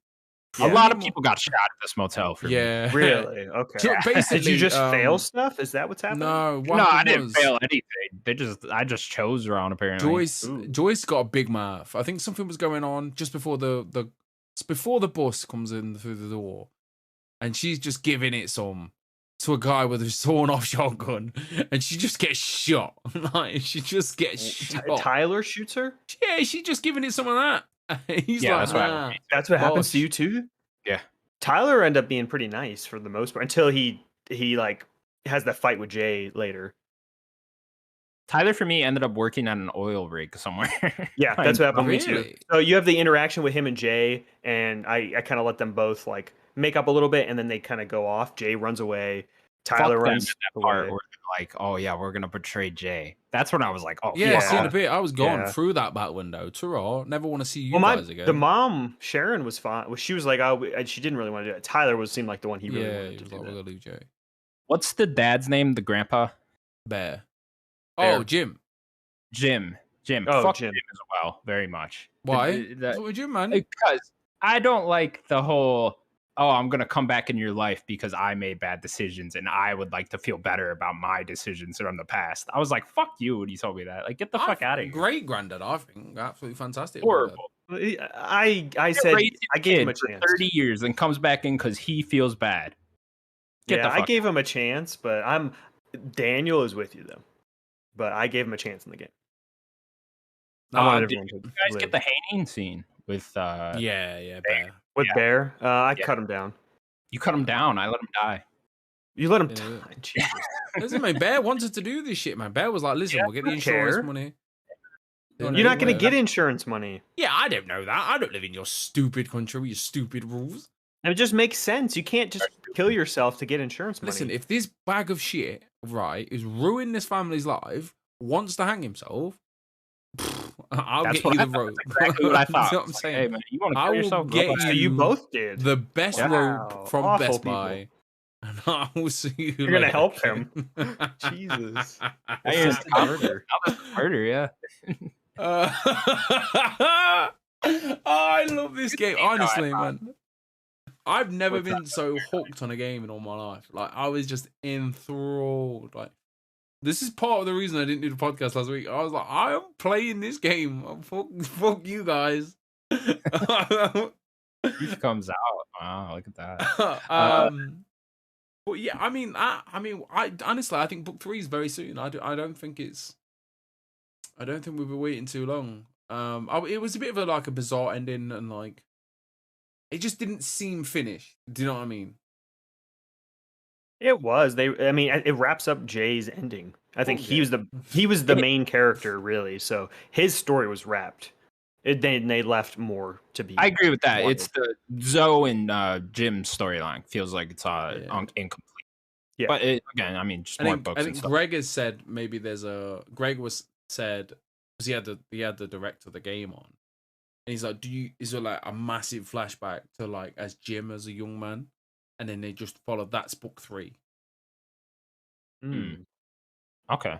A lot of people got shot at this motel for me. Yeah. Really? Okay. So basically, did you just fail stuff? Is that what's happening? No, No, I didn't fail anything. I just chose wrong apparently. Joyce got a big mouth. I think something was going on just before before the bus comes in through the door, and she's just giving it some to a guy with a sawn off shotgun, and she just gets shot. Like she just gets shot. Tyler shoots her. Yeah, she's just giving it some of that. He's like, that's what happens to you too. Yeah. Tyler ended up being pretty nice for the most part until he like has that fight with Jay later. Tyler for me ended up working on an oil rig somewhere. Yeah, that's what happened really? to me too. So you have the interaction with him and Jay, and I kind of let them both like make up a little bit, and then they kind of go off. Jay runs away. Tyler runs that part where like, oh yeah, we're gonna betray Jay. That's when I was like, oh yeah, seen a bit. I was gone through that back window. Ta-ra, never want to see you guys again. The mom Sharon was fine. Well, she was like, oh, she didn't really want to do it. Tyler seemed like the one he really wanted to do. We're gonna leave Jay. What's the dad's name? The grandpa? Bear. Oh, Jim. Oh, Fuck Jim as well, very much. Why? What's with Jim, man? Because I don't like the whole. Oh, I'm gonna come back in your life because I made bad decisions, and I would like to feel better about my decisions from the past. I was like, "Fuck you!" when he told me that. Like, get the fuck out of here. Great granddad, I think, absolutely fantastic. Horrible. I said I gave him a chance for 30 years and comes back in because he feels bad. I gave him a chance, but Daniel is with you though. But I gave him a chance in the game. Did you guys get the hanging scene with Bear? With Bear? I cut him down. You cut him down. I let him die. You let him die. Jesus. Listen, man, Bear wanted to do this shit, man. Bear was like, listen, we'll get the insurance money. You're not going to get insurance money. Yeah, I don't know that. I don't live in your stupid country with your stupid rules. And it just makes sense. You can't just kill yourself to get insurance money. Listen, if this bag of shit, right, is ruining this family's life, wants to hang himself, I'll get you the rope. Exactly what I thought. You know what I'm saying? Hey, man, you want to kill yourself? Get you both did. The best rope from awful Best people. Buy. And I will see you You're going to help him. Jesus. Murder, yeah. I love this game. Honestly, man. I've never been so hooked on a game in all my life. Like, I was just enthralled. Like, this is part of the reason I didn't do the podcast last week. I was like, I am playing this game. Fuck you guys. He comes out. Wow, look at that. But yeah, I honestly, I think book 3 is very soon. I don't think we'll be waiting too long. It was a bit of a bizarre ending, and like, it just didn't seem finished. Do you know what I mean? It was. It wraps up Jay's ending. I think he was the main character, really. So his story was wrapped. They left more to be. I agree with that. It's the Zoe and Jim's storyline feels like it's incomplete. Yeah, but again, just more books. I think Greg has said maybe Greg said because he had the director of the game on, and he's like, is there like a massive flashback to like as Jim as a young man, and then they just followed that's book 3. Okay,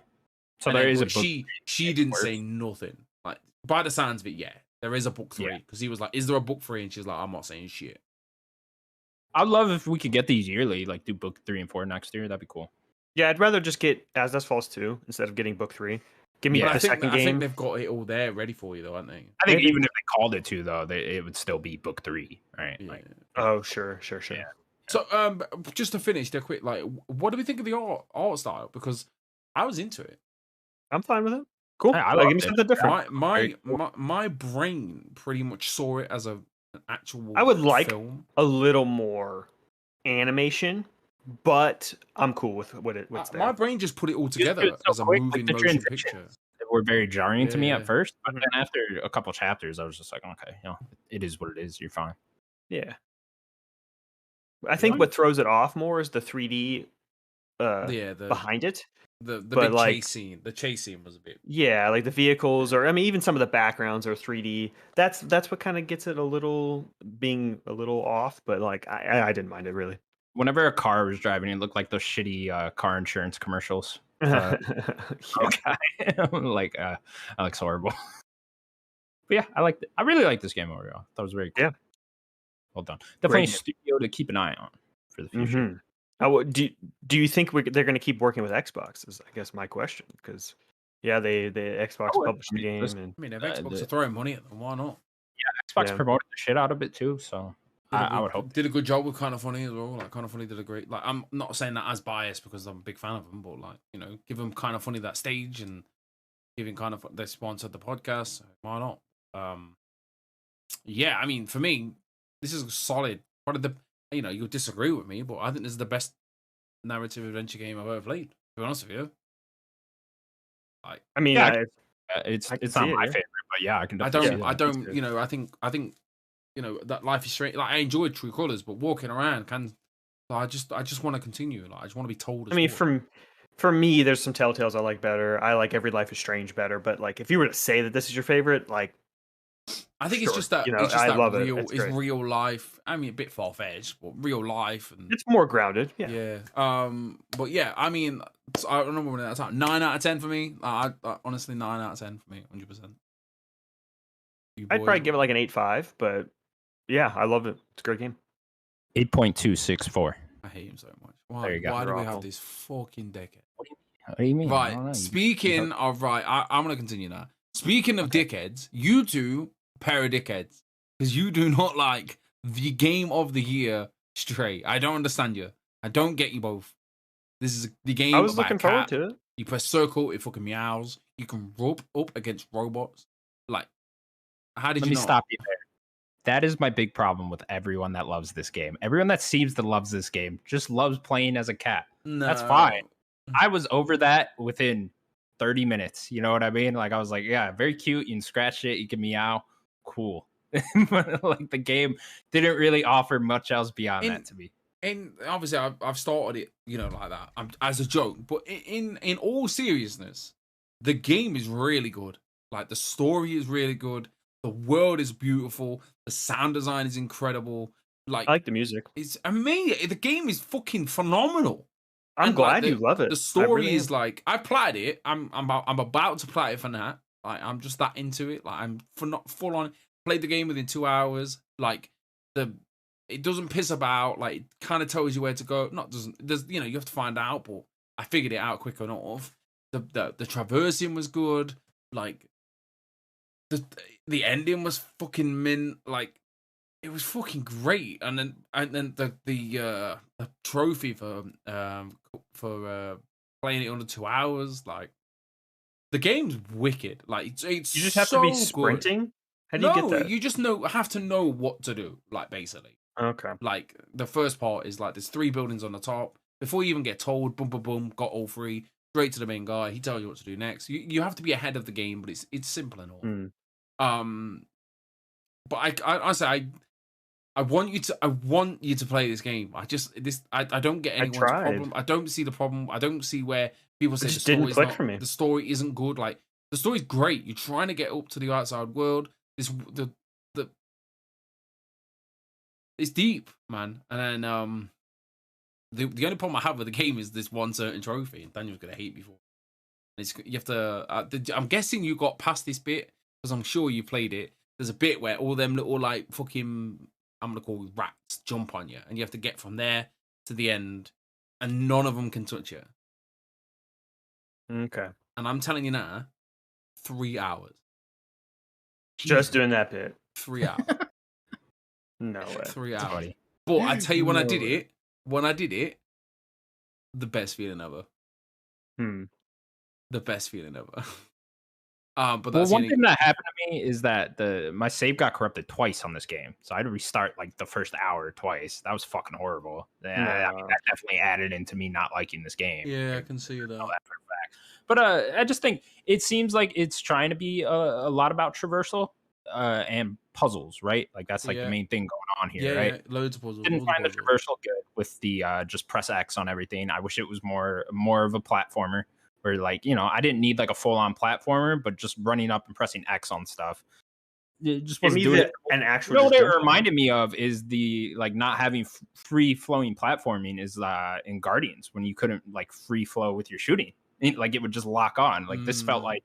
so and there is a book. She didn't say nothing. Like, by the sounds of it, yeah, there is a book 3 because he was like, "Is there a book 3?" And she's like, "I'm not saying shit." I'd love if we could get these yearly, like do book 3 and 4 next year. That'd be cool. Yeah, I'd rather just get As Dusk Falls 2 instead of getting book 3. Give me the second game. I think they've got it all there ready for you, though, aren't they? I think even if they called it 2, though, it would still be book 3, right? Yeah. Oh, sure. Yeah. So, just to finish, they're quick. Like, what do we think of the art style? Because I was into it. I'm fine with it. Cool. Give me something different. My brain pretty much saw it as an actual. I would like film. a little more animation, but I'm cool with what's there. My brain just put it all together as a moving motion picture. were very jarring to me Yeah. at first, but Mhm. then after a couple chapters, I was just like, okay, it is what it is. You're fine. Yeah. I think fine. what throws it off more is the 3D Yeah, behind it. the but, big like- chase scene. The chase scene was a bit. Yeah, like the vehicles, or I mean, even some of the backgrounds are 3D. That's what kind of gets it being a little off. But like, I didn't mind it really. Whenever a car was driving, it looked like those shitty car insurance commercials. Yeah. Okay, like that looks horrible. But yeah, I really like this game overall. That was very cool. Yeah. Well done. Definitely a game. studio to keep an eye on for the future. Mhm. Do you think they're going to keep working with Xbox? Is I guess my question, because yeah, the Xbox Oh, published the I mean, game, listen, and I mean, if Uh, Xbox the- are throwing money at them, why not? Xbox Yeah. promoted the shit out of it too, so I would hope. Did a good job with Kind of Funny as well. Like Kind of Funny did a great. Like I'm not saying that as biased because I'm a big fan of them, but like give them Kind of Funny that stage and giving Kind of they sponsored the podcast. So why not? Yeah, I mean, for me, this is solid. Probably you'll disagree with me, but I think this is the best narrative adventure game I've ever played. To be honest with you, I mean, Yeah, it's I can it's not see it, my yeah. favorite, but yeah, I can I definitely don't. see that. I think that Life is Strange. Like I enjoyed True Colors, but walking around I just want to continue. Like I just want to be told. I mean, for me, there's some Telltales I like better. I like Every Life is Strange better. But like, if you were to say that this is your favorite, like, I think it's sure, just that I it's just that love it. real. It's It's great. real life. I mean, a bit far fetched, but real life and It's more grounded. Yeah. yeah. But yeah, I mean, I don't know when that's out. 9 out of 10 for me. I honestly 9 out of 10 for me. 100%. I'd probably give it like an 8.5, but yeah, I love it. It's a great game. 8.264. I hate him so much. Why? There you go. Why do They're we awful. have this fucking dickhead? What do you mean? I don't know. Right. Speaking of I'm gonna continue now. Speaking of dickheads, you two pair of dickheads because you do not like the game of the year Stray. I don't understand you. I don't get you both. This is the game. I was about looking a cat. forward to it. You press circle, it fucking meows. You can rub up against robots. Like, how did Let you me not? stop you there. That is my big problem with everyone that loves this game. Everyone that seems to loves this game just loves playing as a cat. No. That's fine. I was over that within 30 minutes. You know what I mean? Like I was like, yeah, very cute. You can scratch it. You can meow. Cool. But like the game didn't really offer much else beyond that to me. And obviously, I've started it, like that, as a joke. But in all seriousness, the game is really good. Like the story is really good. The world is beautiful. The sound design is incredible. Like I like the music. it's amazing. The game is fucking phenomenal. I'm And, glad like, you love it. The I story really is am. like I played it. I'm about to play it for that. Like I'm just that into it. Like I'm not full on. Played the game within 2 hours. Like it doesn't piss about. Like it kind of tells you where to go. Not doesn't. There's you have to find out. But I figured it out quick enough. The traversing was good. Like the ending was fucking mint. Like it was fucking great. And then the trophy for playing it under 2 hours. Like the game's wicked. Like it's You just have so to be good. sprinting. How do you get that? You just have to know what to do. Like basically, Okay. like the first part is like there's 3 buildings on the top. Before you even get told, boom, boom, boom, got all 3. Straight to the main guy. He tells you what to do next. You have to be ahead of the game, but it's simple and all. But I honestly I want you to play this game. I don't get anyone's tried. problem. I don't see the problem. I don't see where people say just the didn't story's click not, for me. the story isn't good. Like the story's great. You're trying to get up to the outside world. It's deep, man. And then the only problem I have with the game is this one certain trophy, and Daniel's gonna hate me for. You have to. I'm guessing you got past this bit because I'm sure you played it. There's a bit where all them little like fucking I'm gonna call rats jump on you, and you have to get from there to the end, and none of them can touch you. Okay. And I'm telling you now, 3 hours. Just doing that bit. 3 hours. No way. 3 hours. Funny. But I tell you, when I No did way. it, the best feeling ever. The best feeling ever. But that's One thing that happened to me is that my save got corrupted twice on this game, so I had to restart like the first hour twice. That was fucking horrible. I mean, that definitely added into me not liking this game. Yeah, I can see that. Know that for a fact. But I just think it seems like it's trying to be a lot about traversal and puzzles, right? Like that's like the main thing going on here, right? Yeah, loads of puzzles. Didn't find the traversal good with the just press X on everything. I wish it was more of a platformer where, like, you know, I didn't need like a full on platformer, but just running up and pressing X on stuff. It just wasn't doing it. An actual. You know what it reminded me of is the like not having free flowing platforming is in Guardians when you couldn't like free flow with your shooting. Like it would just lock on. Like this felt like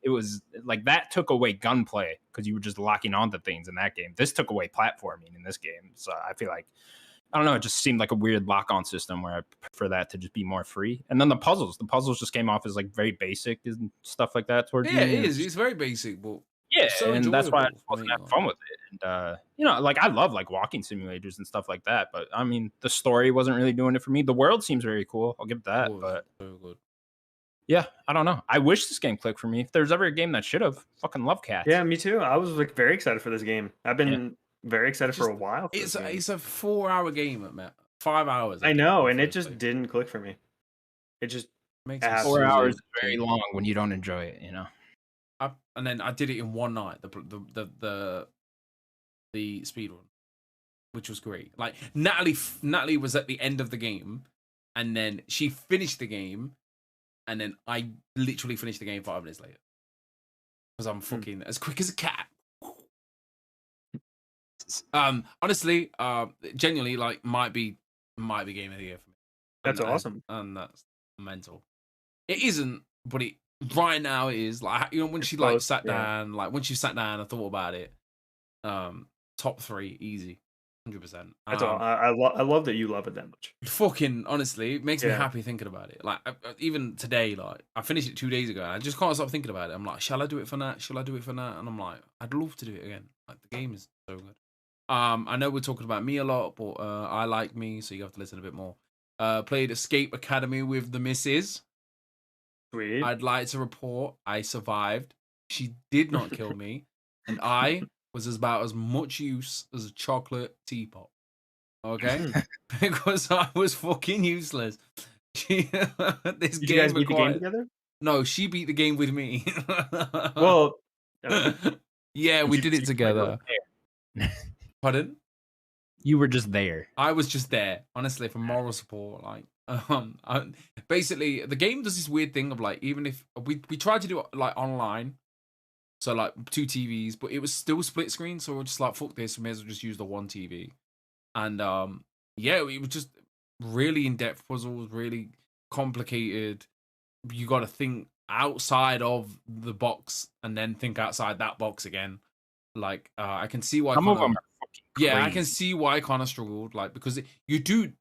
it was like that took away gunplay because you were just locking onto things in that game. This took away platforming in this game. So I feel like, I don't know, it just seemed like a weird lock-on system where I prefer that to just be more free. And then the puzzles just came off as like very basic and stuff like that towards me. It is. It's very basic, but yeah, so and that's why I wasn't having fun with it. And you know, like I love like walking simulators and stuff like that, but I mean, the story wasn't really doing it for me. The world seems very cool. I'll give it that, but yeah, I don't know. I wish this game clicked for me. If there's ever a game that should have, fucking love Cats. Yeah, me too. I was like very excited for this game. I've been very excited for a while. It's a 4-hour game, man. 5 hours. I know, and it just didn't click for me. It just makes 4 hours is very long when you don't enjoy it, you know. And then I did it in one night. The speed run, which was great. Like Natalie was at the end of the game, and then she finished the game, and then I literally finished the game 5 minutes later because I'm fucking as quick as a cat. Honestly, genuinely, like might be game of the year for me. That's awesome, and that's mental. It isn't, but it. Right now it is like, you know, when she like sat down, like when she sat down and thought about it, top 3 easy, 100%. That's all. I love that you love it that much. Fucking honestly, it makes me happy thinking about it. Like even today, like I finished it 2 days ago. And I just can't stop thinking about it. I'm like, shall I do it for that? Shall I do it for that? And I'm like, I'd love to do it again. Like the game is so good. I know we're talking about me a lot, but I like me, so you have to listen a bit more. Played Escape Academy with the missus. Sweet. I'd like to report I survived. She did not kill me, and I was about as much use as a chocolate teapot. Okay, because I was fucking useless. Did you guys beat the game together? No, she beat the game with me. Well, yeah, we did it together. Pardon? You were just there. I was just there, honestly, for moral support. Like, basically, the game does this weird thing of like, even if we tried to do it like online, so like 2 TVs, but it was still split screen. So we're just like, fuck this, we may as well just use the 1 TV. And yeah, it was just really in-depth puzzles, really complicated. You got to think outside of the box and then think outside that box again. Like, I can see why. Some of them are fucking crazy. Yeah, I can see why Connor struggled. Like, because you do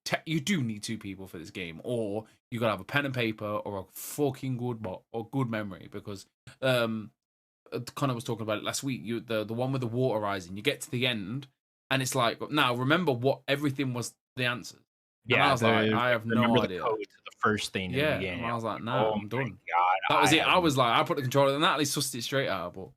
need 2 people for this game, or you gotta have a pen and paper or a fucking good memory. Because Connor was talking about it last week. The one with the water rising. You get to the end, and it's like, now remember what everything was the answers. Yeah, and I was like, I have no idea. The code to the first thing in the game. And I was like, no, I'm done. God, that was it. I was like, I put the controller, and Natalie sussed it straight out. But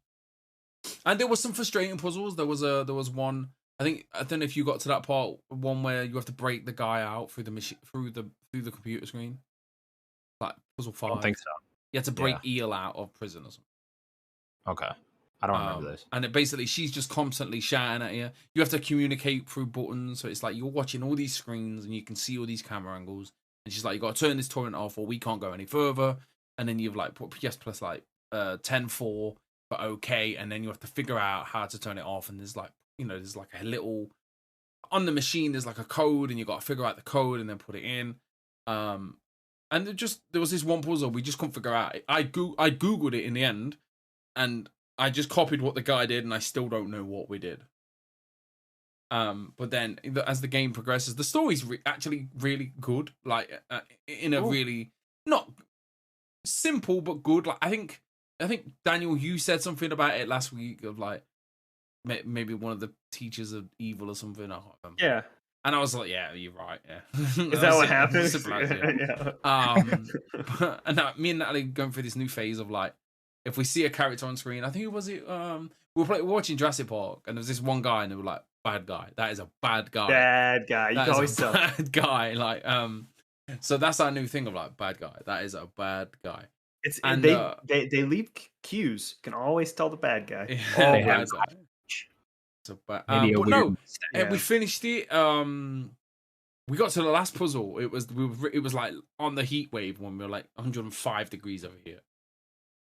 and there was some frustrating puzzles. There was one. I don't know if you got to that part, one where you have to break the guy out through the machine, through the computer screen. Like puzzle 5. I don't think so. You had to break Eel out of prison or something. Okay. I don't remember this. And basically, she's just constantly shouting at you. You have to communicate through buttons. So it's like you're watching all these screens and you can see all these camera angles. And she's like, you got to turn this torrent off or we can't go any further. And then you've like put PS plus like 10-4 for okay. And then you have to figure out how to turn it off. And there's like, you know, there's like a little, on the machine, there's like a code and you got to figure out the code and then put it in. And there was this one puzzle we just couldn't figure out. I Googled it in the end and I just copied what the guy did and I still don't know what we did. But then as the game progresses, the story's actually really good. Like in a really not simple but good. Like I think Daniel, you said something about it last week of like maybe one of the teachers of evil or something. I can't remember. Yeah. And I was like, yeah, you're right. Yeah. Is that what happens? Yeah. And now, me and Natalie going through this new phase of like, if we see a character on screen, I think we were watching Jurassic Park, and there was this one guy, and they were like, "Bad guy. That is a bad guy. Bad guy. You can always tell. Bad guy." Like, so that's our new thing of like, bad guy. That is a bad guy. And they leave cues. Can always tell the bad guy. Yeah, They have so, but maybe a but weird no, mustache. we finished it. We got to the last puzzle. It was like on the heat wave when we were like 105 degrees over here,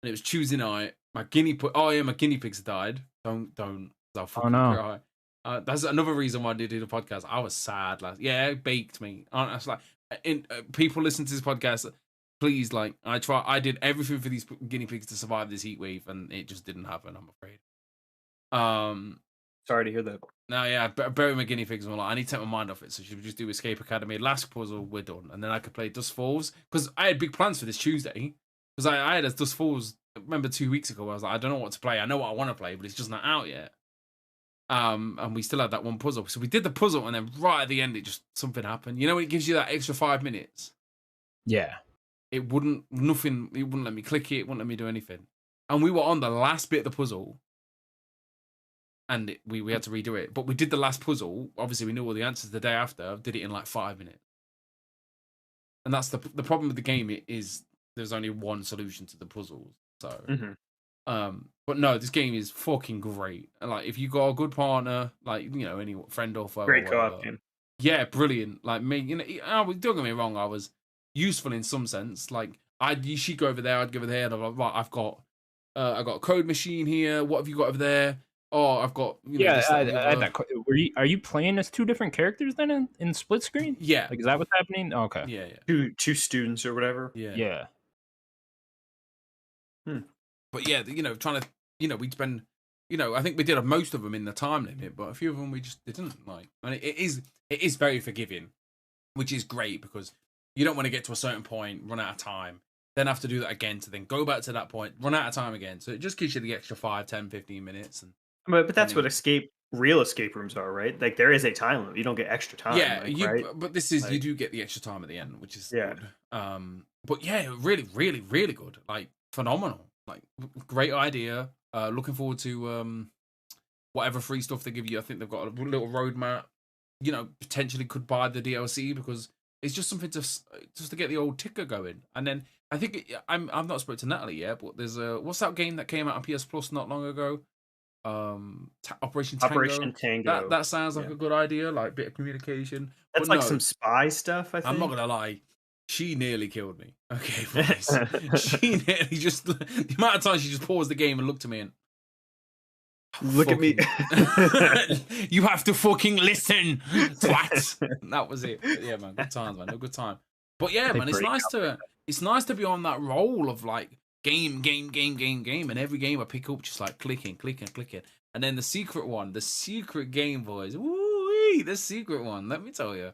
and it was Tuesday night. My guinea pigs died. Don't. I'll fucking cry. That's another reason why I did the podcast. I was sad it baked me. I was like, people listen to this podcast. Please, like, I did everything for these guinea pigs to survive this heat wave, and it just didn't happen. I'm afraid. Sorry to hear that. No, yeah, bury my guinea pigs and all that. I need to take my mind off it. So should we just do Escape Academy? Last puzzle, we're done, and then I could play Dust Falls because I had big plans for this Tuesday. Because I had a Dust Falls. I remember 2 weeks ago, I was like, I don't know what to play. I know what I want to play, but it's just not out yet. And we still had that one puzzle. So we did the puzzle, and then right at the end, something happened. You know, it gives you that extra 5 minutes. Yeah. It wouldn't let me click it. It wouldn't let me do anything. And we were on the last bit of the puzzle. And we had to redo it. But we did the last puzzle. Obviously, we knew all the answers the day after. Did it in like 5 minutes. And that's the problem with the game is there's only one solution to the puzzles. So, but no, this game is fucking great. And like, if you got a good partner, like, you know, any friend or foe, Great co-op game. Yeah, brilliant. Like me, you know, don't get me wrong, I was useful in some sense. Like, she'd go over there, I'd go over there, and I'm like, right, I've got a code machine here. What have you got over there? Oh, I've got I had that. Are you playing as 2 different characters then in split screen? Yeah, like, is that what's happening? Oh, okay. Yeah. Two students or whatever. Yeah. But yeah, you know, trying to, you know, we'd spend, you know, I think we did most of them in the time limit, but a few of them we just didn't like. And it is very forgiving, which is great because you don't want to get to a certain point, run out of time, then have to do that again to then go back to that point, run out of time again. So it just gives you the extra 5, 10, 15 minutes. And but that's what real escape rooms are, right? Like, there is a time limit. You don't get extra time. Yeah, right? But this is, like, you do get the extra time at the end, which is good. But yeah, really, really, really good. Like, phenomenal. Like, great idea. Looking forward to whatever free stuff they give you. I think they've got a little roadmap. You know, potentially could buy the DLC because it's just something just to get the old ticker going. And then I think I've not spoken to Natalie yet, but there's what's that game that came out on PS Plus not long ago? Operation Tango. That sounds like a good idea. Like, a bit of communication. That's like some spy stuff. I think. I'm not gonna lie. She nearly killed me. Okay, boys. She nearly just the amount of time she just paused the game and looked at me and look at me. You have to fucking listen, twat. That was it. But yeah, man, good times, man. No good time. But yeah, man, it's nice to be on that roll of like game, and every game I pick up just like clicking. And then the secret game, boys. Woo-wee, the secret one. Let me tell you.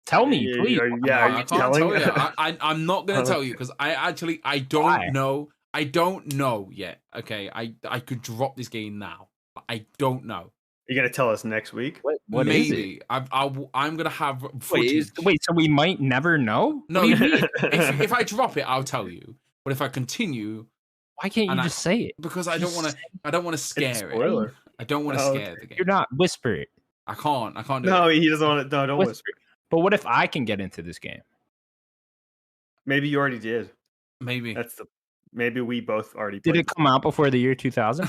Tell me, please. I can't tell you. I'm not going to tell you because I don't know. I don't know yet. Okay, I could drop this game now. I don't know. You're going to tell us next week? What Maybe. is it? I'm going to have footage. Wait, so we might never know? No, if I drop it, I'll tell you. But if I continue, why can't you just say it? Because I don't want to scare it. I don't want to scare the game. You're not whisper it. I can't do it. No, he doesn't want to. No, don't whisper. But what if I can get into this game? Maybe you already did. Maybe. Maybe we both already did. It come out before the year 2000?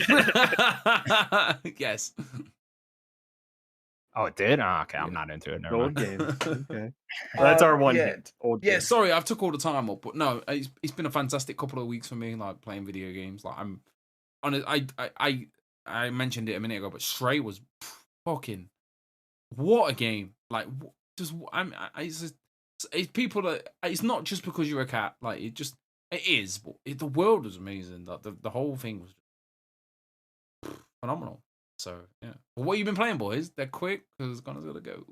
Yes. Oh, it did? Oh, okay, I'm not into it. Never old mind. game. Okay. That's our one hit. Old game. Sorry, I've took all the time up, but no, it's been a fantastic couple of weeks for me, like playing video games. Like, I'm on it. I mentioned it a minute ago, but Stray was fucking what a game. Like, it's people that it's not just because you're a cat. Like, it is, but the world was amazing. Like, the whole thing was phenomenal. So yeah. Well, what have you been playing, boys? They're quick because Connor's gotta go.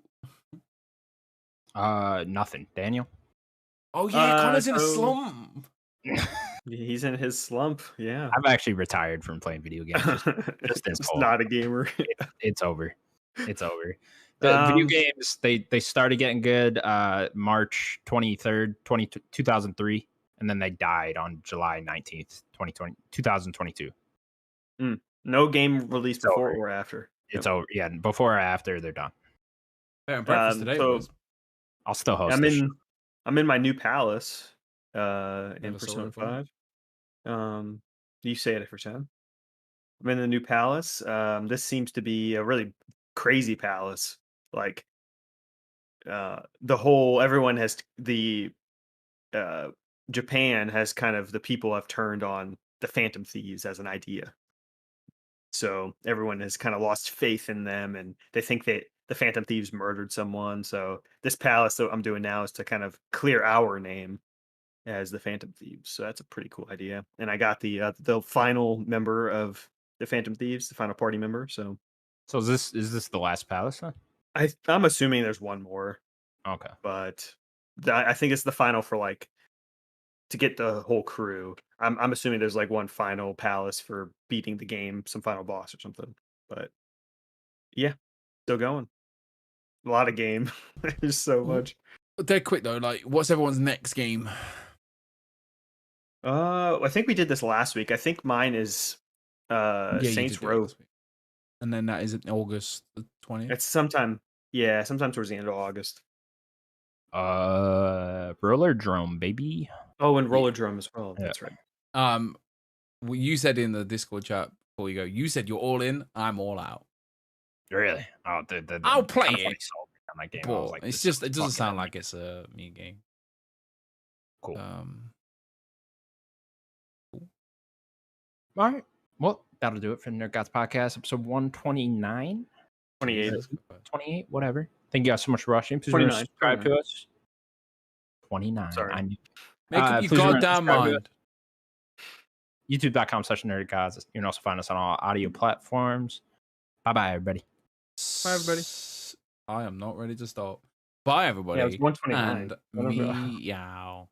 Nothing. Daniel? Oh yeah, Connor's in a slump. He's in his slump. Yeah. I've actually retired from playing video games. Just not a gamer. It's over. It's over. The video games they started getting good March 23rd, 2003, and then they died on July 19th, 2022. No game released before or after. It's over. Yeah, before or after, they're done. Breakfast today. So I'll still host. I'm in my new palace. in Never saw Persona it before. 5. You say it every time. I'm in the new palace. This seems to be a really crazy palace. Like the whole everyone has the uh Japan has kind of the people have turned on the Phantom Thieves as an idea. So everyone has kind of lost faith in them, and they think that the Phantom Thieves murdered someone. So this palace that I'm doing now is to kind of clear our name as the Phantom Thieves. So that's a pretty cool idea. And I got the final member of the Phantom Thieves, the final party member. So So is this the last palace then? I'm assuming there's one more, Okay. but I think it's the final for like to get the whole crew. I'm assuming there's like one final palace for beating the game, some final boss or something. But yeah, still going. A lot of game. There's so much. They're quick though. Like, what's everyone's next game? I think we did this last week. I think mine is Yeah, you Saints did do it Row. last week. And then that is in August the 20th. It's sometime towards the end of August. Roller Drome, baby. Oh, and Roller Drum as well. Yeah. That's right. Well, you said in the Discord chat before you go, you said you're all in, I'm all out. Really? Oh, I'll play I'm it. funny sold on that game. I But was like, it's this just is it doesn't fucking sound amazing. like it's a me game. Cool. Cool. All right. Well, that'll do it for the Nerd Gods Podcast, episode 129. 28. 28, whatever. Thank you guys so much for watching. Please 29, subscribe 29. to us. 29. Sorry. I knew. Make up your please remember to goddamn subscribe to mind. YouTube.com/NerdGods. You can also find us on all audio platforms. Bye-bye, everybody. Bye, everybody. I am not ready to stop. Bye, everybody. Yeah, it was 129. And meow.